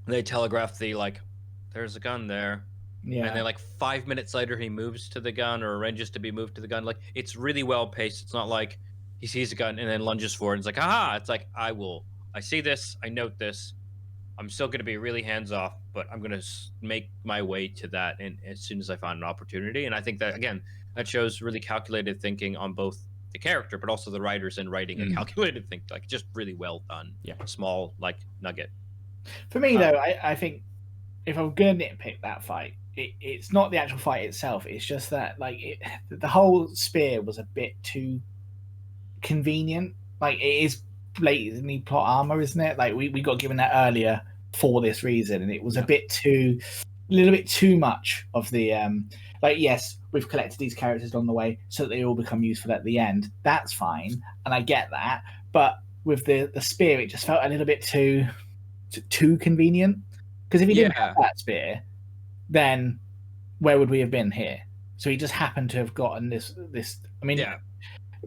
They telegraph there's a gun there. Yeah. And then like 5 minutes later he moves to the gun, or arranges to be moved to the gun. Like it's really well paced. It's not like he sees a gun and then lunges for it and it's like, aha. It's like, I see this, I note this, I'm still going to be really hands off, but I'm going to make my way to that and as soon as I find an opportunity. And I think that again, that shows really calculated thinking on both the character, but also the writers in writing a calculated thing, like just really well done. Yeah, small like nugget. For me though, I think if I'm gonna nitpick that fight, it's not the actual fight itself. It's just that like the whole spear was a bit too convenient. Like it is blatantly plot armor, isn't it? Like we got given that earlier for this reason, and it was a little bit too much of the like, yes, we've collected these characters on the way so that they all become useful at the end. That's fine, and I get that. But with the spear, it just felt a little bit too convenient. Because if he didn't have that spear, then where would we have been here? So he just happened to have gotten this. I mean,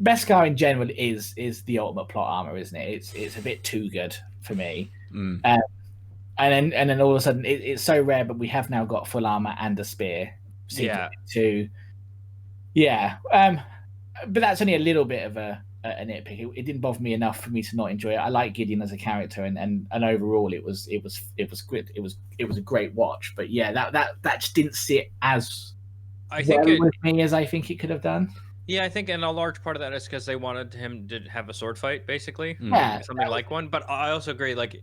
Beskar in general is the ultimate plot armor, isn't it? It's a bit too good for me. And then all of a sudden it's so rare, but we have now got full armor and a spear. But that's only a little bit of a nitpick. It didn't bother me enough for me to not enjoy it. I like Gideon as a character, and overall it was good. It was a great watch. But yeah, that just didn't sit as with me as I think it could have done. Yeah, I think, and a large part of that is because they wanted him to have a sword fight, basically, something like one. But I also agree, like,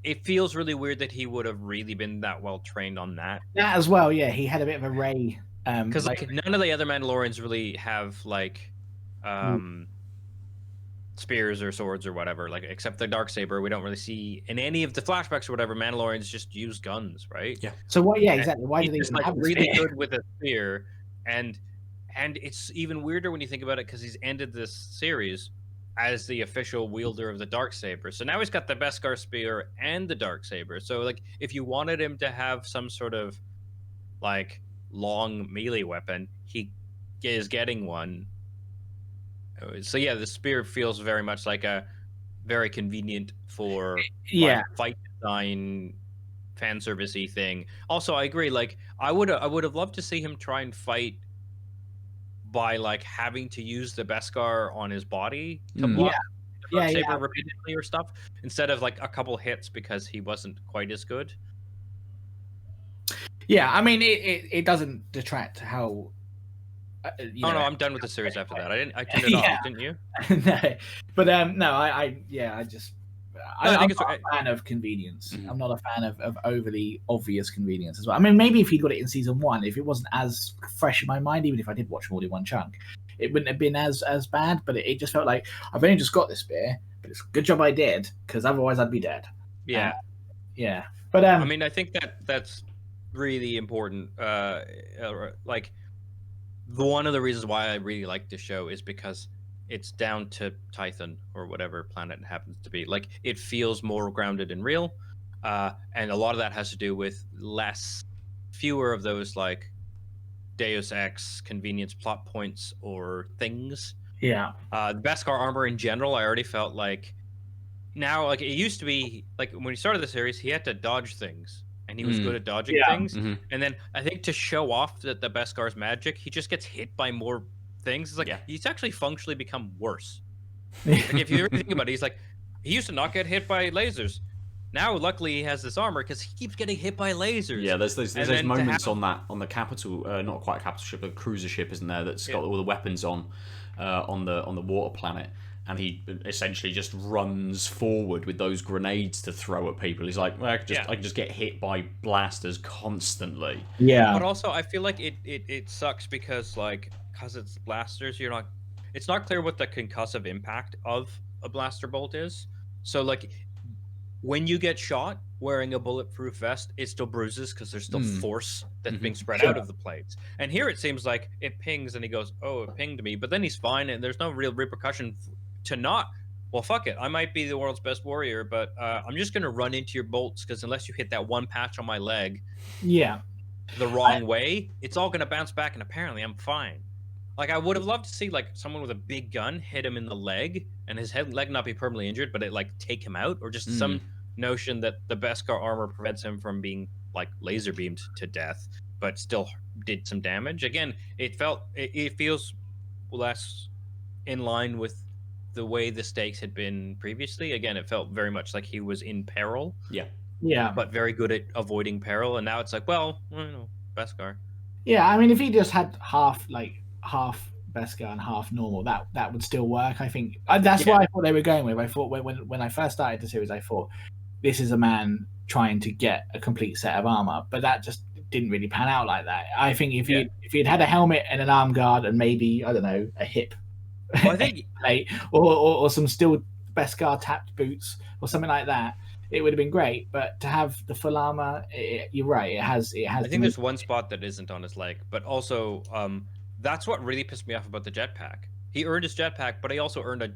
it feels really weird that he would have really been that well trained on that. That as well, yeah. He had a bit of a ray. Because none of the other Mandalorians really have spears or swords or whatever, like except the Darksaber. We don't really see in any of the flashbacks or whatever. Mandalorians just use guns, right? Yeah. So what? Yeah, exactly. Why do they just have really good with a spear? And it's even weirder when you think about it, because he's ended this series as the official wielder of the Darksaber. So now he's got the Beskar spear and the Darksaber. So like, if you wanted him to have some sort of like long melee weapon, he is getting one. So yeah, the spear feels very much like a very convenient for fight design, fan servicey thing. Also, I agree. Like I would have loved to see him try and fight by like having to use the Beskar on his body to block the saber repeatedly or stuff, instead of like a couple hits, because he wasn't quite as good. Yeah, I mean it doesn't detract how. No, I'm done with the series after that. I turned it off, didn't you? No, but no, I I'm think not a fan of convenience. I'm not a fan of overly obvious convenience as well. I mean, maybe if he got it in season 1, if it wasn't as fresh in my mind, even if I did watch more than one chunk, it wouldn't have been as bad. But it just felt like I've only just got this beer, but it's a good job I did, because otherwise I'd be dead. Yeah. Yeah. But I mean, I think that's really important. Like, one of the reasons why I really like this show is because it's down to Tython or whatever planet it happens to be. Like, it feels more grounded and real, and a lot of that has to do with fewer of those like Deus Ex convenience plot points or things. Yeah. The Beskar armor in general, I already felt like now, like, it used to be like when he started the series, he had to dodge things, and he was good at dodging things. And then I think to show off that the Beskar's magic, he just gets hit by more things. It's like he's actually functionally become worse. Like, if you really think about it, he's like, he used to not get hit by lasers. Now, luckily, he has this armor because he keeps getting hit by lasers. Yeah, there's those moments on the capital, not quite a capital ship, but a cruiser ship, isn't there? That's got all the weapons on the water planet, and he essentially just runs forward with those grenades to throw at people. He's like, well, I can just get hit by blasters constantly. Yeah, but also I feel like it sucks because it's blasters. It's not clear what the concussive impact of a blaster bolt is. So like, when you get shot wearing a bulletproof vest, it still bruises because there's still force that's being spread out of the plates. And here it seems like it pings and he goes, oh, it pinged me. But then he's fine and there's no real repercussion to not, well, fuck it. I might be the world's best warrior, but I'm just going to run into your bolts because unless you hit that one patch on my leg the wrong way, it's all going to bounce back and apparently I'm fine. Like, I would have loved to see like someone with a big gun hit him in the leg and his leg not be permanently injured, but it like take him out, or just some notion that the Beskar armor prevents him from being like laser beamed to death, but still did some damage. Again, it feels less in line with the way the stakes had been previously. Again, it felt very much like he was in peril. Yeah. But very good at avoiding peril, and now it's like, well, Beskar. Yeah, I mean, if he just had half Beskar and half normal, that would still work. I think that's what I thought they were going with. I thought when I first started the series, I thought this is a man trying to get a complete set of armor, but that just didn't really pan out like that. I think if he'd had a helmet and an arm guard and maybe, I don't know, a hip plate or some steel Beskar tapped boots or something like that, it would have been great. But to have the full armor, you're right. It has. I think there's one spot that isn't on his leg, but also that's what really pissed me off about the jetpack. He earned his jetpack, but he also earned a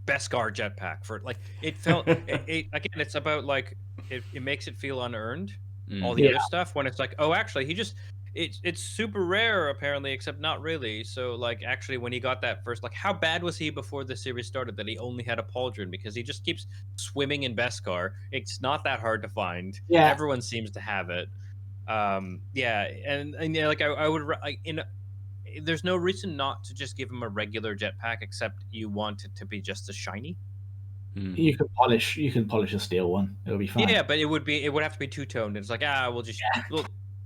Beskar jetpack for like. It felt again. It's about like it makes it feel unearned. All the other stuff when it's like, oh, actually, it's super rare apparently, except not really. So like, actually, when he got that first, like, how bad was he before the series started that he only had a pauldron? Because he just keeps swimming in Beskar. It's not that hard to find. Yeah, everyone seems to have it. And like I would there's no reason not to just give him a regular jetpack, except you want it to be just as shiny. You can polish a steel one. It'll be fine. Yeah, but it would have to be two-toned. It's like, we'll just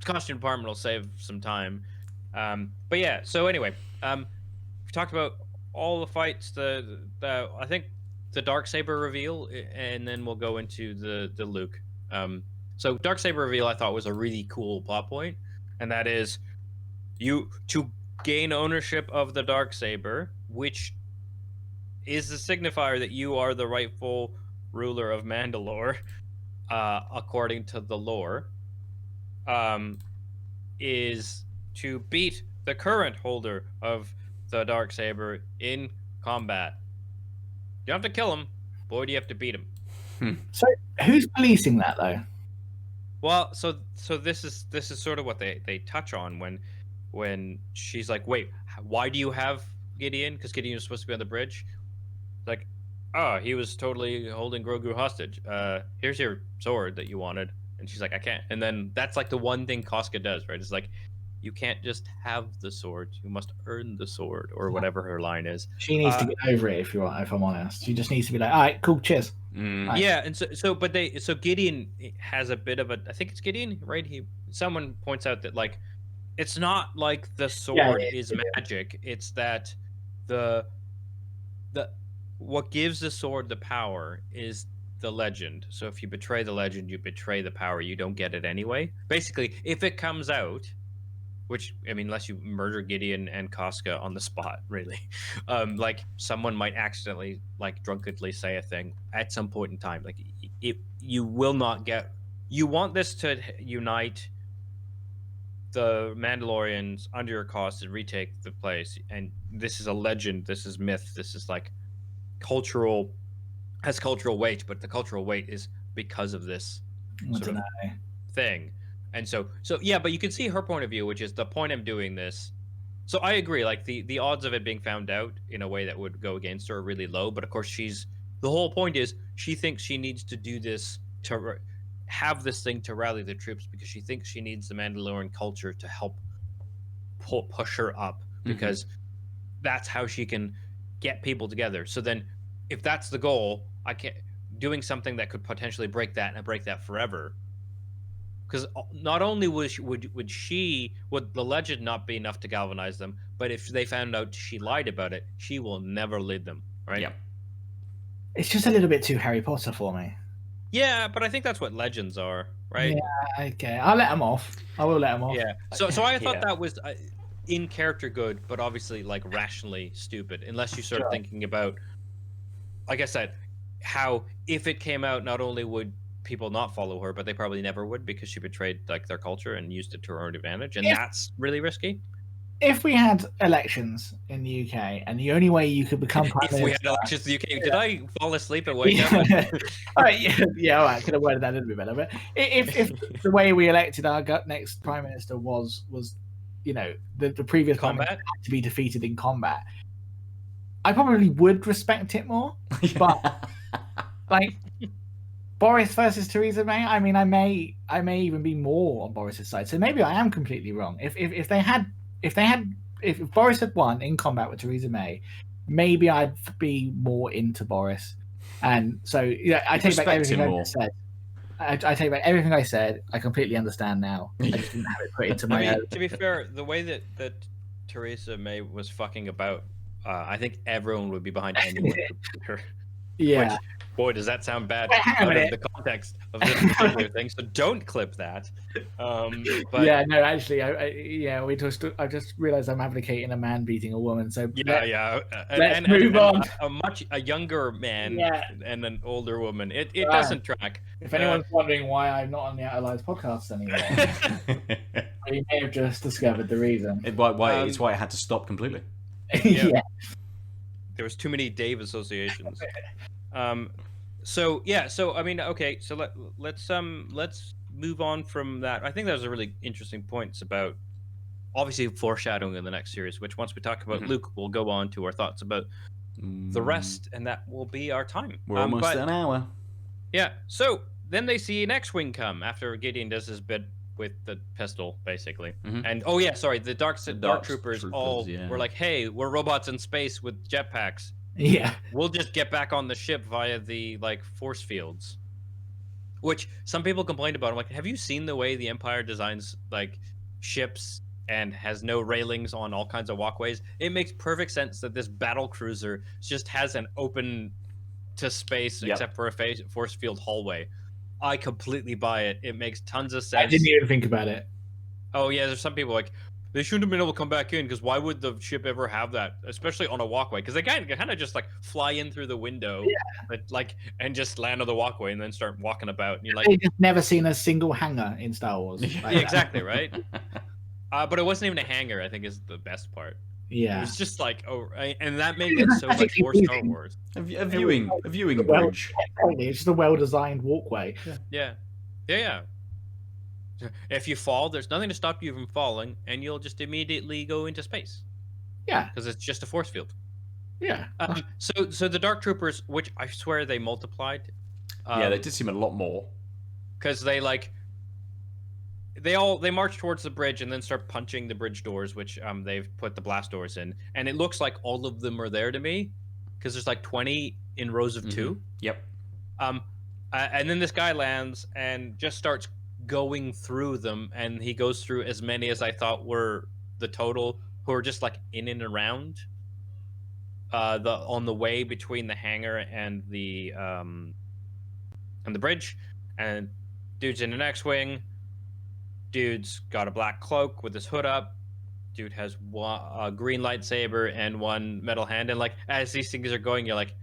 costume department will save some time. But yeah, so anyway, we talked about all the fights, I think the Darksaber reveal, and then we'll go into the Luke. So Darksaber reveal I thought was a really cool plot point, and that is you to gain ownership of the Darksaber, which is the signifier that you are the rightful ruler of Mandalore, according to the lore, is to beat the current holder of the Darksaber in combat. You don't have to kill him, boy, do you have to beat him. So who's policing that though? Well, so this is sort of what they touch on when she's like, wait, why do you have Gideon? Because Gideon was supposed to be on the bridge. Like, oh, he was totally holding Grogu hostage. Here's your sword that you wanted. And she's like, I can't. And then that's like the one thing Koska does, right? It's like, you can't just have the sword. You must earn the sword, or whatever her line is. She needs to get over it, if I'm honest. She just needs to be like, all right, cool, cheers. Right. Yeah, and so Gideon has a bit of a, I think it's Gideon, right? Someone points out that like, it's not like the sword is magic. It's that the what gives the sword the power is the legend. So if you betray the legend, you betray the power. You don't get it anyway. Basically, if it comes out, which, I mean, unless you murder Gideon and Casca on the spot, really, like someone might accidentally, like, drunkenly say a thing at some point in time. Like, you will not get. You want this to unite the Mandalorians under your cause to retake the place, and this is a legend. This is myth. This is like has cultural weight, but the cultural weight is because of this sort of thing. And so yeah, but you can see her point of view, which is the point I'm doing this. So I agree, like the odds of it being found out in a way that would go against her are really low. But of course, the whole point is she thinks she needs to do this to have this thing to rally the troops, because she thinks she needs the Mandalorian culture to help push her up, because that's how she can get people together. So then, if that's the goal, I can't doing something that could potentially break that and break that forever. Because not only would the legend not be enough to galvanize them, but if they found out she lied about it, she will never lead them, right? Yeah. It's just a little bit too Harry Potter for me. Yeah, but I think that's what legends are, right? Yeah, okay. I'll let them off. I will let them off. Yeah. So I thought that was in character good, but obviously like rationally stupid, unless you start thinking about, like I said, how if it came out, not only would people not follow her, but they probably never would, because she betrayed like their culture and used it to her own advantage, and that's really risky. If we had elections in the UK, and the only way you could become prime if we had elections in the UK, did I fall asleep and wake up? All right, all right. Could have worded that a little bit better. But if the way we elected our next prime minister was the previous prime minister had to be defeated in combat, I probably would respect it more. But like Boris versus Theresa May, I mean, I may even be more on Boris's side. So maybe I am completely wrong. If Boris had won in combat with Theresa May, maybe I'd be more into Boris. And so I take back everything I said. I take back everything I said. I completely understand now. I just didn't have it put into my head. To be fair, the way that Theresa May was fucking about, I think everyone would be behind anyone. Yeah. Which, boy, does that sound bad out of the context of this particular thing. So don't clip that. But yeah, no, actually, I just realized I'm advocating a man beating a woman. So let's move on. A younger man and an older woman. It doesn't track. If anyone's wondering why I'm not on the Outer Lives podcast anymore, you may have just discovered the reason. It's why it had to stop completely. Yeah. There was too many Dave associations. So I mean, okay, so let's move on from that. I think that was a really interesting points about obviously foreshadowing in the next series, which once we talk about Luke, we'll go on to our thoughts about the rest, and that will be our time. We're almost an hour. Yeah. So then they see an X-wing come after Gideon does his bit with the pistol, basically. And the Dark Troopers all were like, "Hey, we're robots in space with jetpacks. Yeah, we'll just get back on the ship via the like force fields," which some people complained about. I'm like, have you seen the way the Empire designs like ships and has no railings on all kinds of walkways? It makes perfect sense that this battle cruiser just has an open to space except for a force field hallway. I completely buy it. It makes tons of sense. I didn't even think about it. Oh yeah, there's some people like, they shouldn't have been able to come back in, because why would the ship ever have that, especially on a walkway? Because they kind of just like fly in through the window, and just land on the walkway and then start walking about. And you're like, I've never seen a single hangar in Star Wars. Yeah, exactly, right? But it wasn't even a hangar, I think, is the best part. Yeah, it was just like, and that made it so much more Star Wars. A viewing bridge. It's just a well-designed walkway. Yeah. If you fall, there's nothing to stop you from falling, and you'll just immediately go into space. Yeah, because it's just a force field. Yeah. So the Dark Troopers, which I swear they multiplied. They did seem a lot more. Because they march towards the bridge and then start punching the bridge doors, which they've put the blast doors in, and it looks like all of them are there to me, because there's like 20 in rows of 2. Yep. And then this guy lands and just starts going through them, and he goes through as many as I thought were the total, who are just like in and around on the way between the hangar and the on the bridge, and dude's in an X-wing. Dude's got a black cloak with his hood up. Dude has a green lightsaber and one metal hand, and like as these things are going, you're like,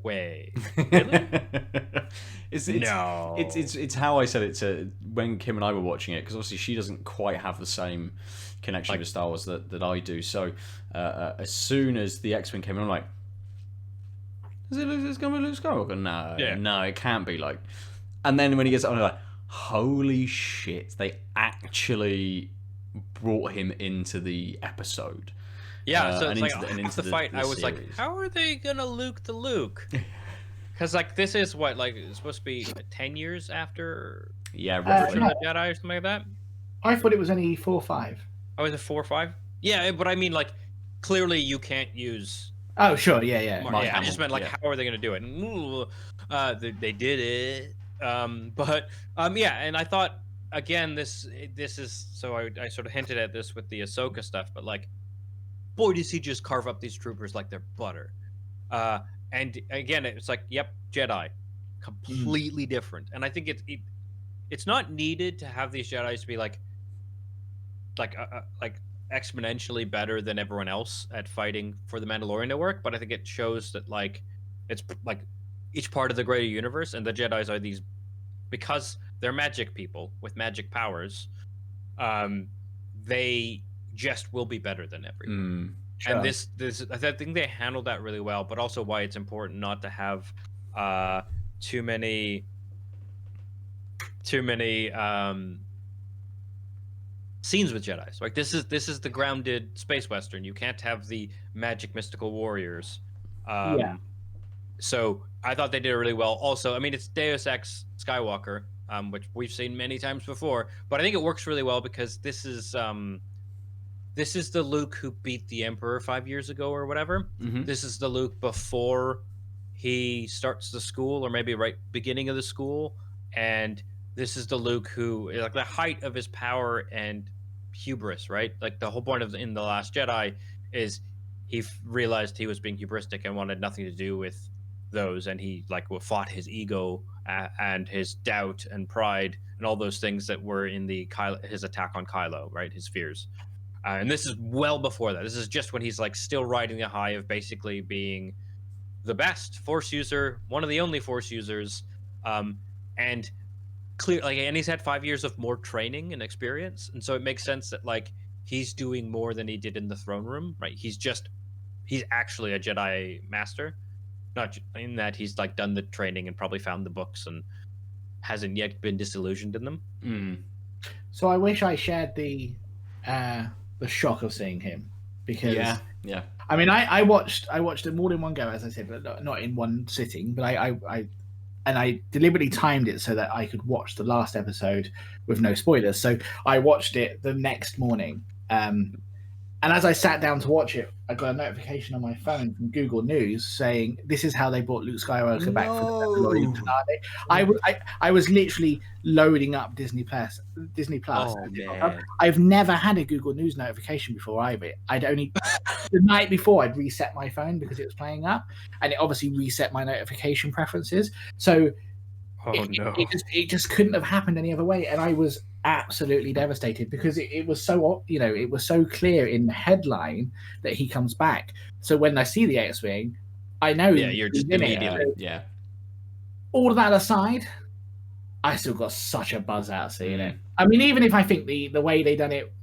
wait, really? No. It's how I said it to when Kim and I were watching it, because obviously she doesn't quite have the same connection with Star Wars that I do. So as soon as the X-wing came in, I'm like, is it going to be Luke Skywalker? No, it can't be. Like, and then when he gets on, I'm like, holy shit, they actually brought him into the episode. Yeah, so it's like into the fight. I was like, how are they gonna Luke the Luke? Because like this is what, like, it's supposed to be 10 years after Return of the Jedi or something like that. I thought it was only 4 or 5. Oh, is it 4 or 5? Yeah, but I mean, like, clearly you can't use. Oh, sure, yeah. I just meant like, how are they gonna do it? And, they did it. Yeah, and I thought again, this is so I sort of hinted at this with the Ahsoka stuff, but like, boy, does he just carve up these troopers like they're butter. And again, it's like, yep, Jedi, completely different. And I think it's not needed to have these Jedis be like exponentially better than everyone else at fighting for the Mandalorian to work. But I think it shows that like it's like each part of the greater universe, and the Jedis are these because they're magic people with magic powers. They just will be better than everyone. Sure. And this I think they handled that really well, but also why it's important not to have too many scenes with Jedis. Like this is the grounded space western. You can't have the magic mystical warriors. So I thought they did it really well. Also, I mean, it's Deus Ex Skywalker, which we've seen many times before, but I think it works really well because this is the Luke who beat the Emperor 5 years ago or whatever. Mm-hmm. This is the Luke before he starts the school, or maybe right beginning of the school. And this is the Luke who, like, the height of his power and hubris, right? Like the whole point of in The Last Jedi is he realized he was being hubristic and wanted nothing to do with those, and he like fought his ego and his doubt and pride and all those things that were in his attack on Kylo, right? His fears. And this is well before that. This is just when he's like still riding the high of basically being the best Force user, one of the only Force users, and he's had 5 years of more training and experience, and so it makes sense that like he's doing more than he did in the throne room, right? He's actually a Jedi master, not in that he's like done the training and probably found the books and hasn't yet been disillusioned in them. So I wish I shared the shock of seeing him, because yeah. I mean, I watched it more in one go, as I said, but not in one sitting. But I deliberately timed it so that I could watch the last episode with no spoilers. So I watched it the next morning, and as I sat down to watch it, I got a notification on my phone from Google News saying this is how they brought Luke Skywalker back for the Mandalorian finale. I was literally loading up Disney Plus. Oh, man. I've never had a Google News notification before either. I'd only the night before I'd reset my phone because it was playing up, and it obviously reset my notification preferences. So it just couldn't have happened any other way, and I was absolutely devastated because it was so, it was so clear in the headline that he comes back. So when I see the X-wing, I know you're just immediately all of that aside, I still got such a buzz out seeing it. I mean, even if I think the way they done it,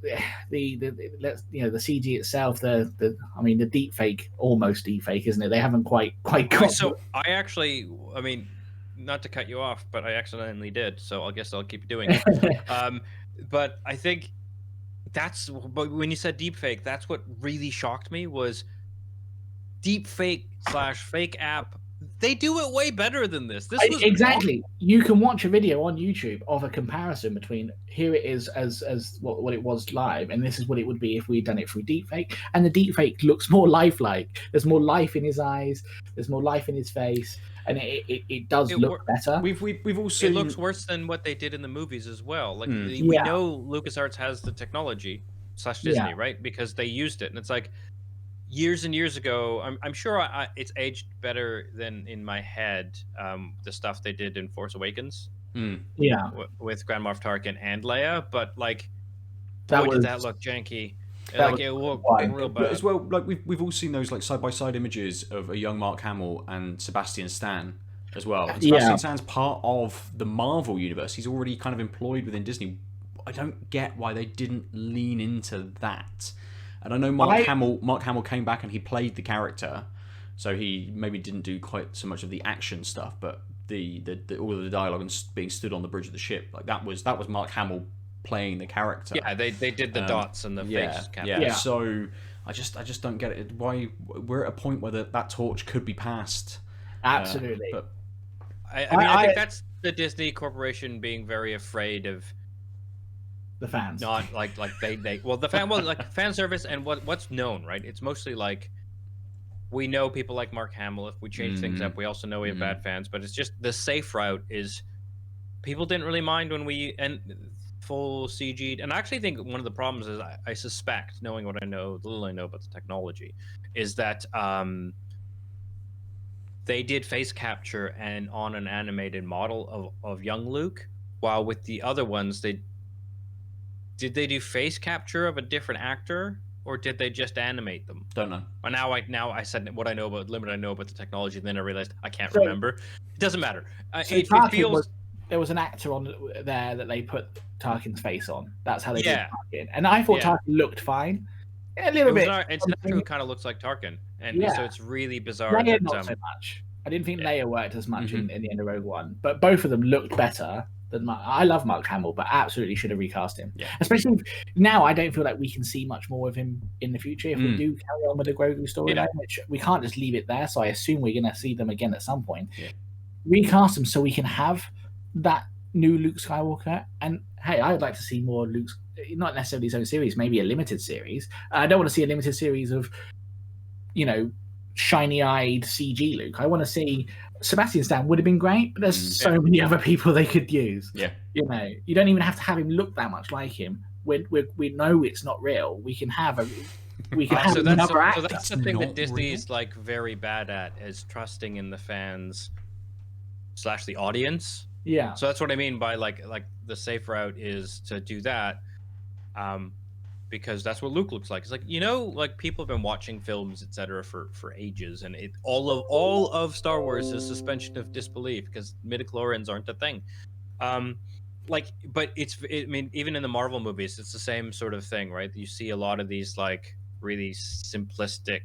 the CG itself, the deep fake, almost deep fake, isn't it? They haven't quite got. So I mean, not to cut you off, but I accidentally did, so I guess I'll keep doing it. But I think but when you said deepfake, that's what really shocked me was deepfake / fake app. They do it way better than this. This was exactly. You can watch a video on YouTube of a comparison between here it is as what it was live, and this is what it would be if we'd done it through deepfake. And the deepfake looks more lifelike. There's more life in his eyes. There's more life in his face, and it does look better. We've also it looks worse than what they did in the movies as well. Like we know LucasArts has the technology / Disney, right? Because they used it, and it's like years and years ago, I'm sure it's aged better than in my head. The stuff they did in Force Awakens, Yeah, with Grand Moff Tarkin and Leia, but like, that boy, was did that look janky. that Like was it looked one. real But as bad. well, like we've all seen those like side by side images of a young Mark Hamill and Sebastian Stan as well. And Yeah, Sebastian Stan's part of the Marvel universe. He's already kind of employed within Disney. I don't get why they didn't lean into that. And I know Mark Hamill came back and he played the character, so he maybe didn't do quite so much of the action stuff, but the all of the dialogue and being stood on the bridge of the ship, like that was Mark Hamill playing the character. Yeah, they did the dots and the face cap. Yeah. So I just don't get it. Why we're at a point where that torch could be passed. absolutely. But I mean, I think that's the Disney Corporation being very afraid of the fans. not like they well the fan well like fan service and what's known, right? It's mostly like, we know people like Mark Hamill. If we change things up, we also know we have bad fans. But it's just the safe route is people didn't really mind when we and full CG'd. And I actually think one of the problems is I suspect, knowing what I know, the little I know about the technology, is that they did face capture and on an animated model of young Luke, while with the other ones did they do face capture of a different actor, or did they just animate them? don't know. Well, now I said what I know about limited I know about the technology, and then I realized I can't remember. It doesn't matter. It feels there was an actor on there that they put Tarkin's face on. That's how they did Yeah. Tarkin. And I thought Yeah. Tarkin looked fine. A little bit. it's not who kind of looks like Tarkin, and Yeah. so it's really bizarre. Leia that, not so much. I didn't think yeah. Leia worked as much in the end of Rogue One, but both of them looked better than Mark. I love Mark Hamill, but absolutely should have recast him. Yeah. Especially now, I don't feel like we can see much more of him in the future if we do carry on with the Grogu storyline, which we can't just leave it there. So I assume we're going to see them again at some point. Yeah. Recast him so we can have that new Luke Skywalker. And hey, I would like to see more Luke's, not necessarily his own series, maybe a limited series. I don't want to see a limited series of, shiny-eyed CG Luke. I want to see Sebastian Stan would have been great, but there's so many other people they could use. Yeah. You don't even have to have him look that much like him. We know it's not real. We can have another actor. So that's the thing that Disney's like very bad at, is trusting in the fans / the audience. Yeah. So that's what I mean by like the safe route is to do that, because that's what Luke looks like. It's like, like people have been watching films, etc. for ages, and all of Star Wars is suspension of disbelief because midichlorians aren't a thing. But I mean, even in the Marvel movies, it's the same sort of thing, right? You see a lot of these like really simplistic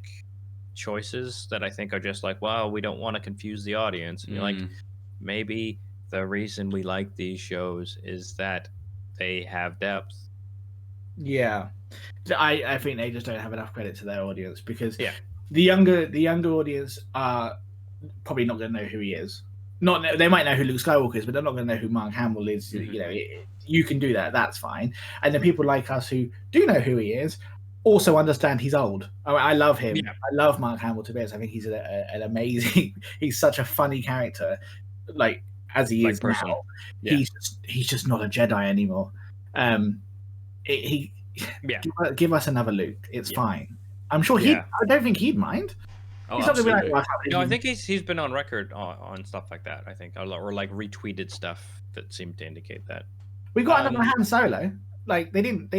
choices that I think are just like, well, we don't want to confuse the audience. And you're like, maybe the reason we like these shows is that they have depth. Yeah, I think they just don't have enough credit to their audience, because the younger audience are probably not going to know who he is. They might know who Luke Skywalker is, but they're not going to know who Mark Hamill is. You can do that. That's fine. And the people like us who do know who he is also understand he's old. I love him. Yeah. I love Mark Hamill to bits. I think he's an amazing. He's such a funny character, like as he is now. Yeah. He's just not a Jedi anymore. Give us another Luke. It's fine. I'm sure I don't think he'd mind. Oh, he's not gonna be like, no, I think he's been on record on stuff like that. I think, or like retweeted stuff that seemed to indicate that. We got another Han Solo. Like they didn't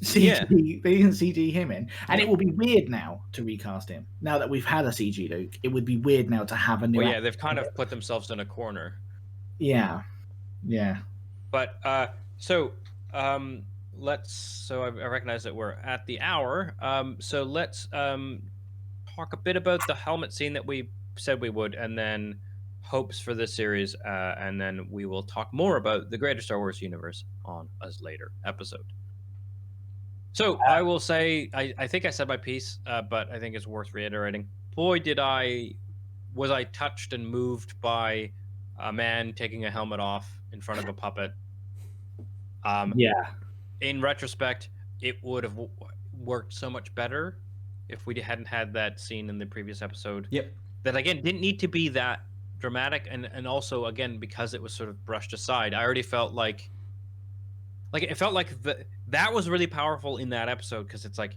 CG him in, and it will be weird now to recast him. Now that we've had a CG Luke, it would be weird now to have a new. Well, yeah, they've kind of put themselves in a corner. Yeah. But so I recognize that we're at the hour. So let's talk a bit about the helmet scene that we said we would, and then hopes for this series, and then we will talk more about the greater Star Wars universe on a later episode. So I will say, I think I said my piece, but I think it's worth reiterating. Boy, was I touched and moved by a man taking a helmet off in front of a puppet. In retrospect, it would have worked so much better if we hadn't had that scene in the previous episode. Yep. That again didn't need to be that dramatic, and also again because it was sort of brushed aside. I already felt like it felt like that was really powerful in that episode, because it's like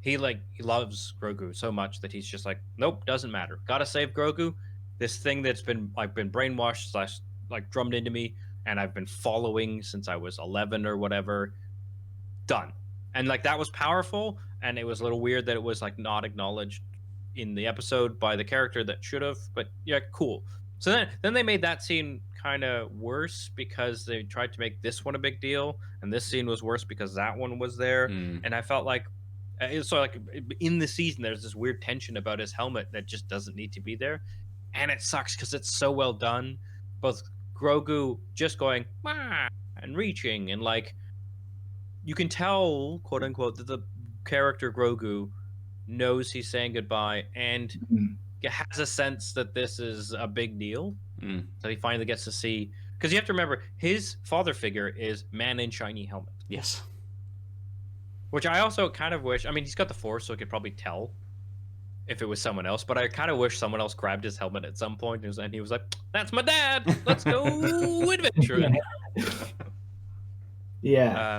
he loves Grogu so much that he's just like, nope, doesn't matter. Gotta save Grogu. This thing that's been brainwashed slash drummed into me, and I've been following since I was 11 or whatever. Done. And that was powerful, and it was a little weird that it was not acknowledged in the episode by the character that should have. But yeah, cool. So then they made that scene kind of worse because they tried to make this one a big deal, and this scene was worse because that one was there. And I felt in the season there's this weird tension about his helmet that just doesn't need to be there, and it sucks because it's so well done. Both Grogu just going and reaching, and you can tell, quote unquote, that the character Grogu knows he's saying goodbye and has a sense that this is a big deal. So he finally gets to see, because you have to remember his father figure is man in shiny helmet. Yes. Which I also kind of wish. I mean, he's got the Force, so he could probably tell if it was someone else. But I kind of wish someone else grabbed his helmet at some point, and he was like, "That's my dad. Let's go adventuring." Yeah.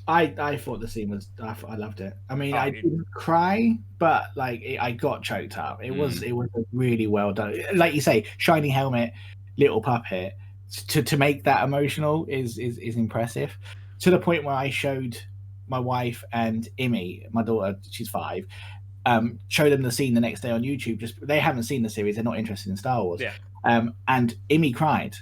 I thought the scene was. I loved it. I mean, I didn't cry, but I got choked up. It was really well done. Like you say, shiny helmet, little puppet. To make that emotional is impressive. To the point where I showed my wife and Imi, my daughter, she's 5, show them the scene the next day on YouTube. Just they haven't seen the series, they're not interested in Star Wars. Yeah. And Imi cried.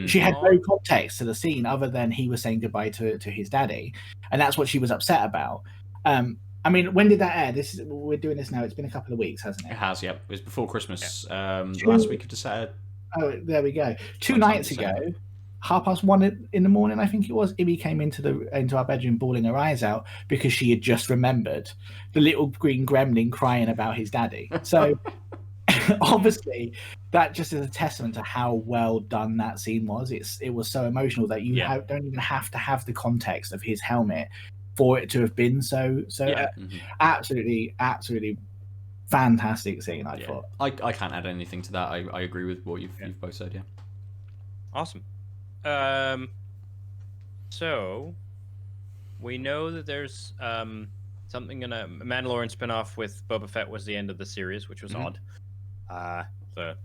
She had no context to the scene other than he was saying goodbye to his daddy, and that's what she was upset about. I mean, when did that air? We're doing this now. It's been a couple of weeks, hasn't it? It has, yeah. It was before Christmas. Last week of December. Oh, there we go. 2 nights ago, 1:30 in the morning, I think it was, Ibby came into our bedroom bawling her eyes out because she had just remembered the little green gremlin crying about his daddy. So obviously that just is a testament to how well done that scene was. It was so emotional that you don't even have to have the context of his helmet for it to have been so absolutely fantastic scene. I thought. I can't add anything to that. I agree with what you've both said. Yeah. Awesome. So we know that there's something in a Mandalorian spinoff with Boba Fett was the end of the series, which was odd. The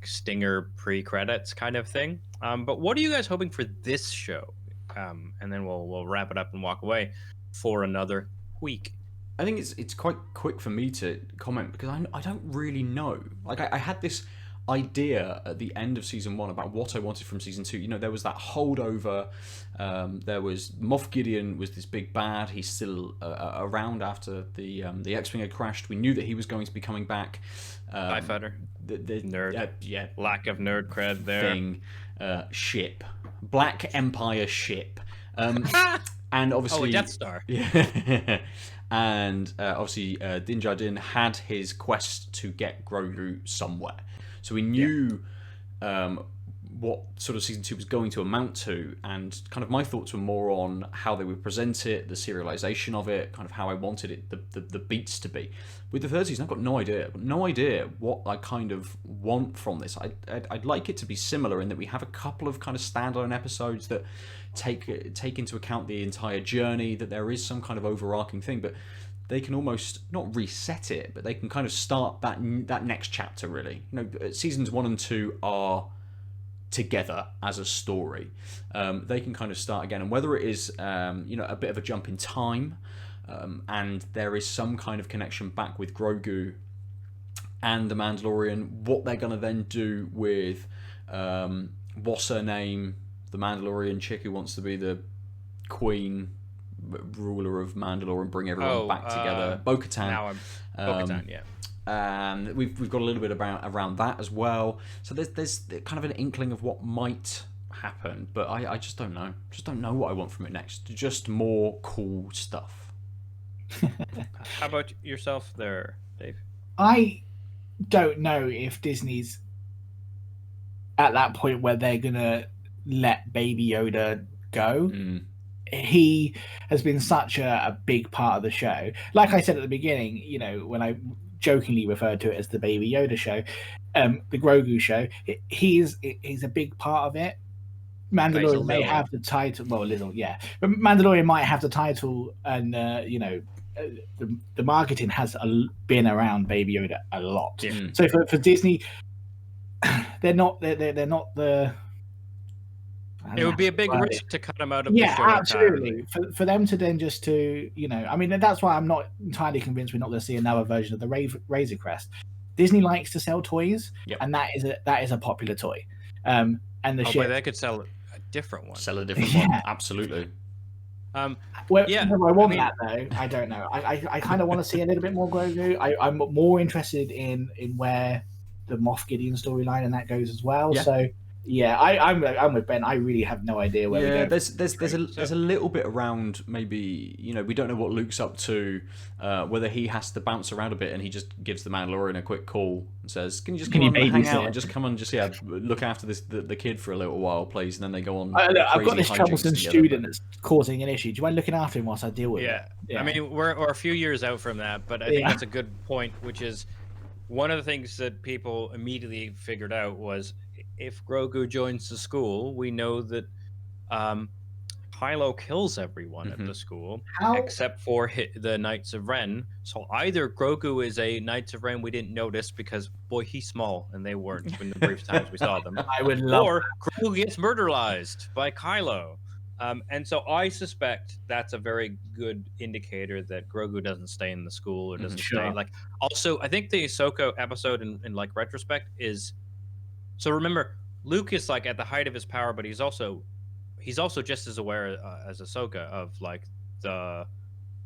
stinger pre-credits kind of thing. But what are you guys hoping for this show? And then we'll wrap it up and walk away for another week. I think it's quite quick for me to comment because I don't really know. I had this idea at the end of season 1 about what I wanted from season 2. You know, there was that holdover. There was Moff Gideon was this big bad. He's still around after the X-wing had crashed. We knew that he was going to be coming back. TIE fighter. The nerd. Lack of nerd cred there. Ship. Black Empire ship. And obviously, Death Star. Yeah. And obviously, Din Djarin had his quest to get Grogu somewhere. So we knew what sort of season 2 was going to amount to, and kind of my thoughts were more on how they would present it, the serialization of it, kind of how I wanted it, the beats to be. With the third season, I've got no idea what I kind of want from this. I'd like it to be similar in that we have a couple of kind of standalone episodes that take into account the entire journey, that there is some kind of overarching thing, but they can almost not reset it, but they can kind of start that next chapter. Really, you know, seasons 1 and 2 are together as a story. They can kind of start again, and whether it is a bit of a jump in time, and there is some kind of connection back with Grogu and the Mandalorian, what they're going to then do with what's her name, the Mandalorian chick who wants to be the queen ruler of Mandalore and bring everyone back together. Bo-Katan. Now Bo-Katan, yeah. And we've got a little bit around that as well. So there's kind of an inkling of what might happen, but I just don't know. Just don't know what I want from it next. Just more cool stuff. How about yourself there, Dave? I don't know if Disney's at that point where they're gonna let Baby Yoda go. He has been such a big part of the show. Like I said at the beginning, you know, when I jokingly referred to it as the Baby Yoda show, the Grogu show, he's a big part of it. Mandalorian may have the title, well, a little, yeah, but Mandalorian might have the title and the marketing has been around Baby Yoda a lot. Yeah. So for Disney, they're not the. It would be a big risk to cut him out of yeah, the show absolutely. entirely. For them to then just to, I mean, that's why I'm not entirely convinced we're not going to see another version of the Razor Crest. Disney likes to sell toys, and that is a popular toy. And the ship, but they could sell a different one. Sell a different one, absolutely. Whether I want that though, I don't know. I kind of want to see a little bit more Grogu. I'm more interested in where the Moff Gideon storyline and that goes as well. Yeah. So yeah, I'm with Ben. I really have no idea where we go. There's a little bit around, maybe, we don't know what Luke's up to, whether he has to bounce around a bit and he just gives the Mandalorian a quick call and says, can you just come on and hang out and just come and just look after the kid for a little while, please, and then they go on. I've got this troublesome student that's causing an issue. Do you mind looking after him whilst I deal with it? Yeah, I mean, we're a few years out from that, but I think that's a good point, which is one of the things that people immediately figured out was, if Grogu joins the school, we know that Kylo kills everyone at the school except for the Knights of Ren. So either Grogu is a Knights of Ren we didn't notice because, boy, he's small and they weren't in the brief times we saw them. I would love or Grogu gets murderized by Kylo. And so I suspect that's a very good indicator that Grogu doesn't stay in the school or doesn't stay. Like, also, I think the Ahsoka episode in like retrospect is. So remember, Luke is like at the height of his power, but he's also just as aware as Ahsoka of like the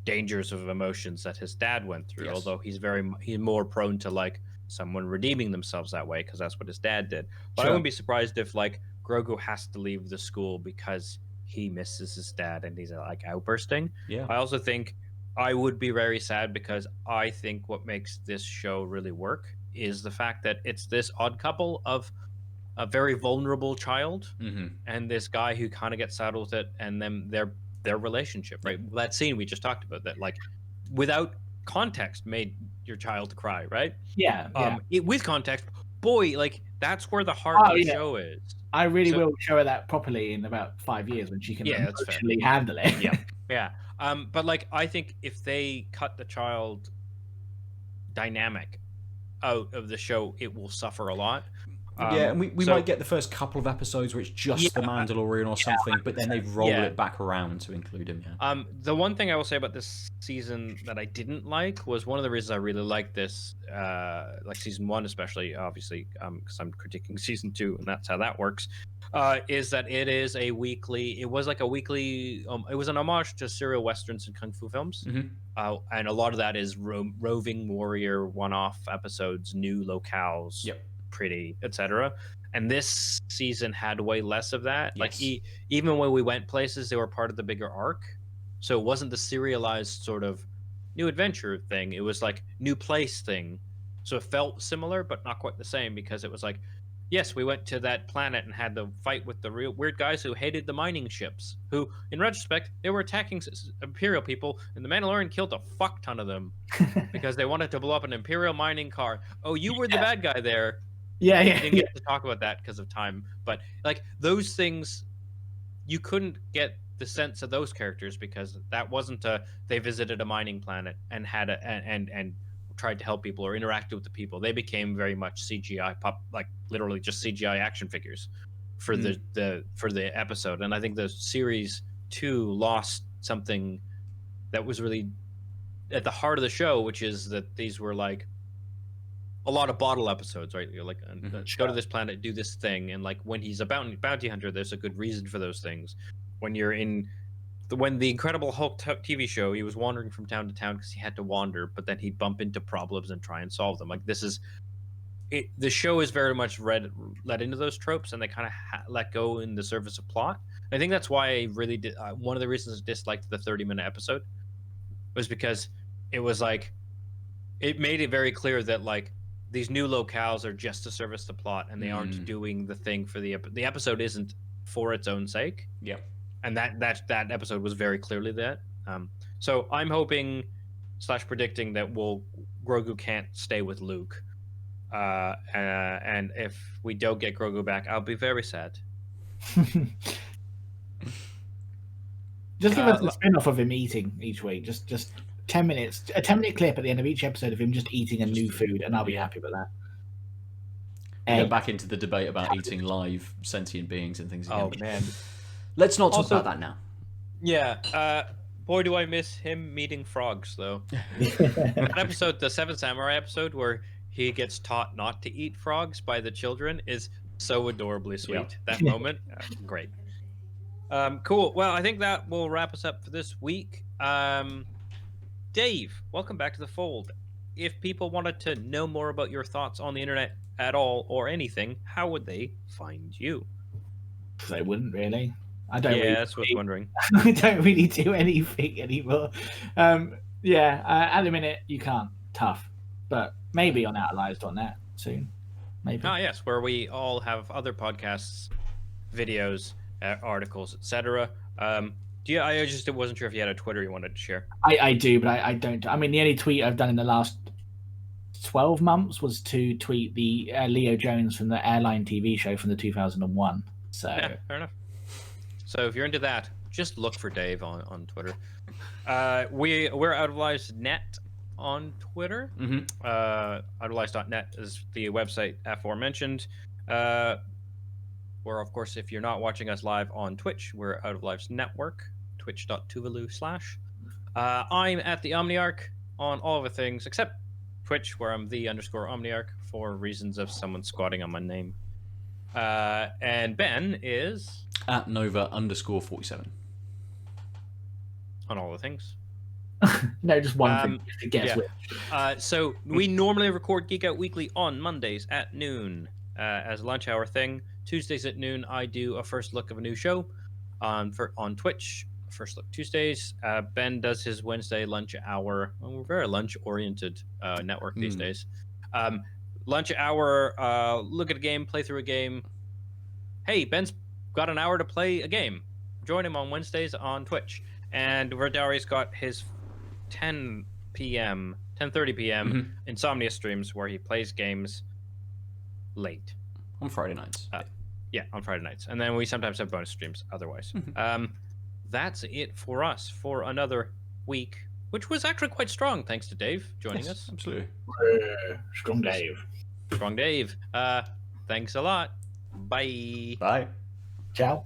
dangers of emotions that his dad went through. Yes. Although he's more prone to like someone redeeming themselves that way because that's what his dad did. But I wouldn't be surprised if like Grogu has to leave the school because he misses his dad and he's like outbursting. Yeah. I also think I would be very sad because I think what makes this show really work is the fact that it's this odd couple of a very vulnerable child and this guy who kind of gets saddled with it, and then their relationship, right? That scene we just talked about, that like without context made your child cry, right? Yeah. With context, boy, like that's where the heart of the show is. I really will show her that properly in about 5 years when she can emotionally handle it. Yeah. But like I think if they cut the child dynamic out of the show, it will suffer a lot. And we might get the first couple of episodes where it's just the Mandalorian or something, but then they roll it back around to include him. The one thing I will say about this season that I didn't like was one of the reasons I really liked this, like season 1 especially, obviously, because I'm critiquing season 2, and that's how that works. Is that it is a weekly? It was like a weekly. It was an homage to serial westerns and kung fu films, and a lot of that is roving warrior one-off episodes, new locales. Pretty, etc. And this season had way less of that. Like even when we went places, they were part of the bigger arc, so it wasn't the serialized sort of new adventure thing. It was like new place thing, so it felt similar but not quite the same, because it was like, yes, we went to that planet and had the fight with the real weird guys who hated the mining ships, who in retrospect they were attacking Imperial people, and the Mandalorian killed a fuck ton of them because they wanted to blow up an Imperial mining car. Oh, you were the bad guy there. Yeah. Didn't get to talk about that because of time, but like those things, you couldn't get the sense of those characters because that wasn't they visited a mining planet and had and tried to help people or interacted with the people. They became very much CGI like literally just CGI action figures for the episode. And I think the series 2 lost something that was really at the heart of the show, which is that these were like a lot of bottle episodes, right? You're like, go to this planet, do this thing, and like when he's a bounty hunter, there's a good reason for those things. When you're when the Incredible Hulk TV show, he was wandering from town to town because he had to wander, but then he'd bump into problems and try and solve them. Like this is it. The show is very much let into those tropes, and they kind of let go in the service of plot. I think that's why I really did. One of the reasons I disliked the 30-minute episode was because it was like it made it very clear that like these new locales are just to service the plot, and they aren't doing the thing for the episode isn't for its own sake. Yeah, and that episode was very clearly that. So I'm hoping / predicting that Grogu can't stay with Luke, and if we don't get Grogu back, I'll be very sad. Just give us a spin-off of him eating each week. Just 10 minutes, a 10-minute clip at the end of each episode of him just eating a new food, and I'll be happy with that. We'll get back into the debate about eating live sentient beings and things again. Oh man, let's not talk about that now. Yeah, boy, do I miss him meeting frogs though. That episode, the Seven Samurai episode, where he gets taught not to eat frogs by the children, is so adorably sweet. Yep. That moment, great. Cool. Well, I think that will wrap us up for this week. Dave, welcome back to the fold. If people wanted to know more about your thoughts on the internet at all or anything, how would they find you? They wouldn't really. I don't. Yeah, really that's what I was wondering. I don't really do anything anymore. At the minute you can't. Tough, but maybe on outliers.net soon. Maybe. Ah, yes, where we all have other podcasts, videos, articles, etc. I just wasn't sure if you had a Twitter you wanted to share. I do, but I don't. I mean, the only tweet I've done in the last 12 months was to tweet the Leo Jones from the airline TV show from the 2001. So yeah, fair enough. So if you're into that, just look for Dave on Twitter. We're Out of Lives Net on Twitter. Mm-hmm. Outoflives.net is the website aforementioned. Where, of course, if you're not watching us live on Twitch, we're Out of Lives Network, twitch.tuvalu/. I'm at the Omniarch on all of the things except Twitch, where I'm the_Omniarch for reasons of someone squatting on my name. And Ben is at Nova_47 on all the things. No, just one thing. Just to guess which. So we normally record Geek Out Weekly on Mondays at noon as a lunch hour thing. Tuesdays at noon, I do a first look of a new show on Twitch. First Look Tuesdays. Ben does his Wednesday lunch hour. Well, we're very lunch-oriented network these days. Lunch hour, look at a game, play through a game. Hey, Ben's got an hour to play a game. Join him on Wednesdays on Twitch. And Verdari's got his 10:30 p.m. Insomnia streams where he plays games late. On Friday nights. Yeah, on Friday nights. And then we sometimes have bonus streams otherwise. That's it for us for another week, which was actually quite strong, thanks to Dave joining us. Absolutely. Strong Dave. Strong Dave. Thanks a lot. Bye. Bye. Ciao.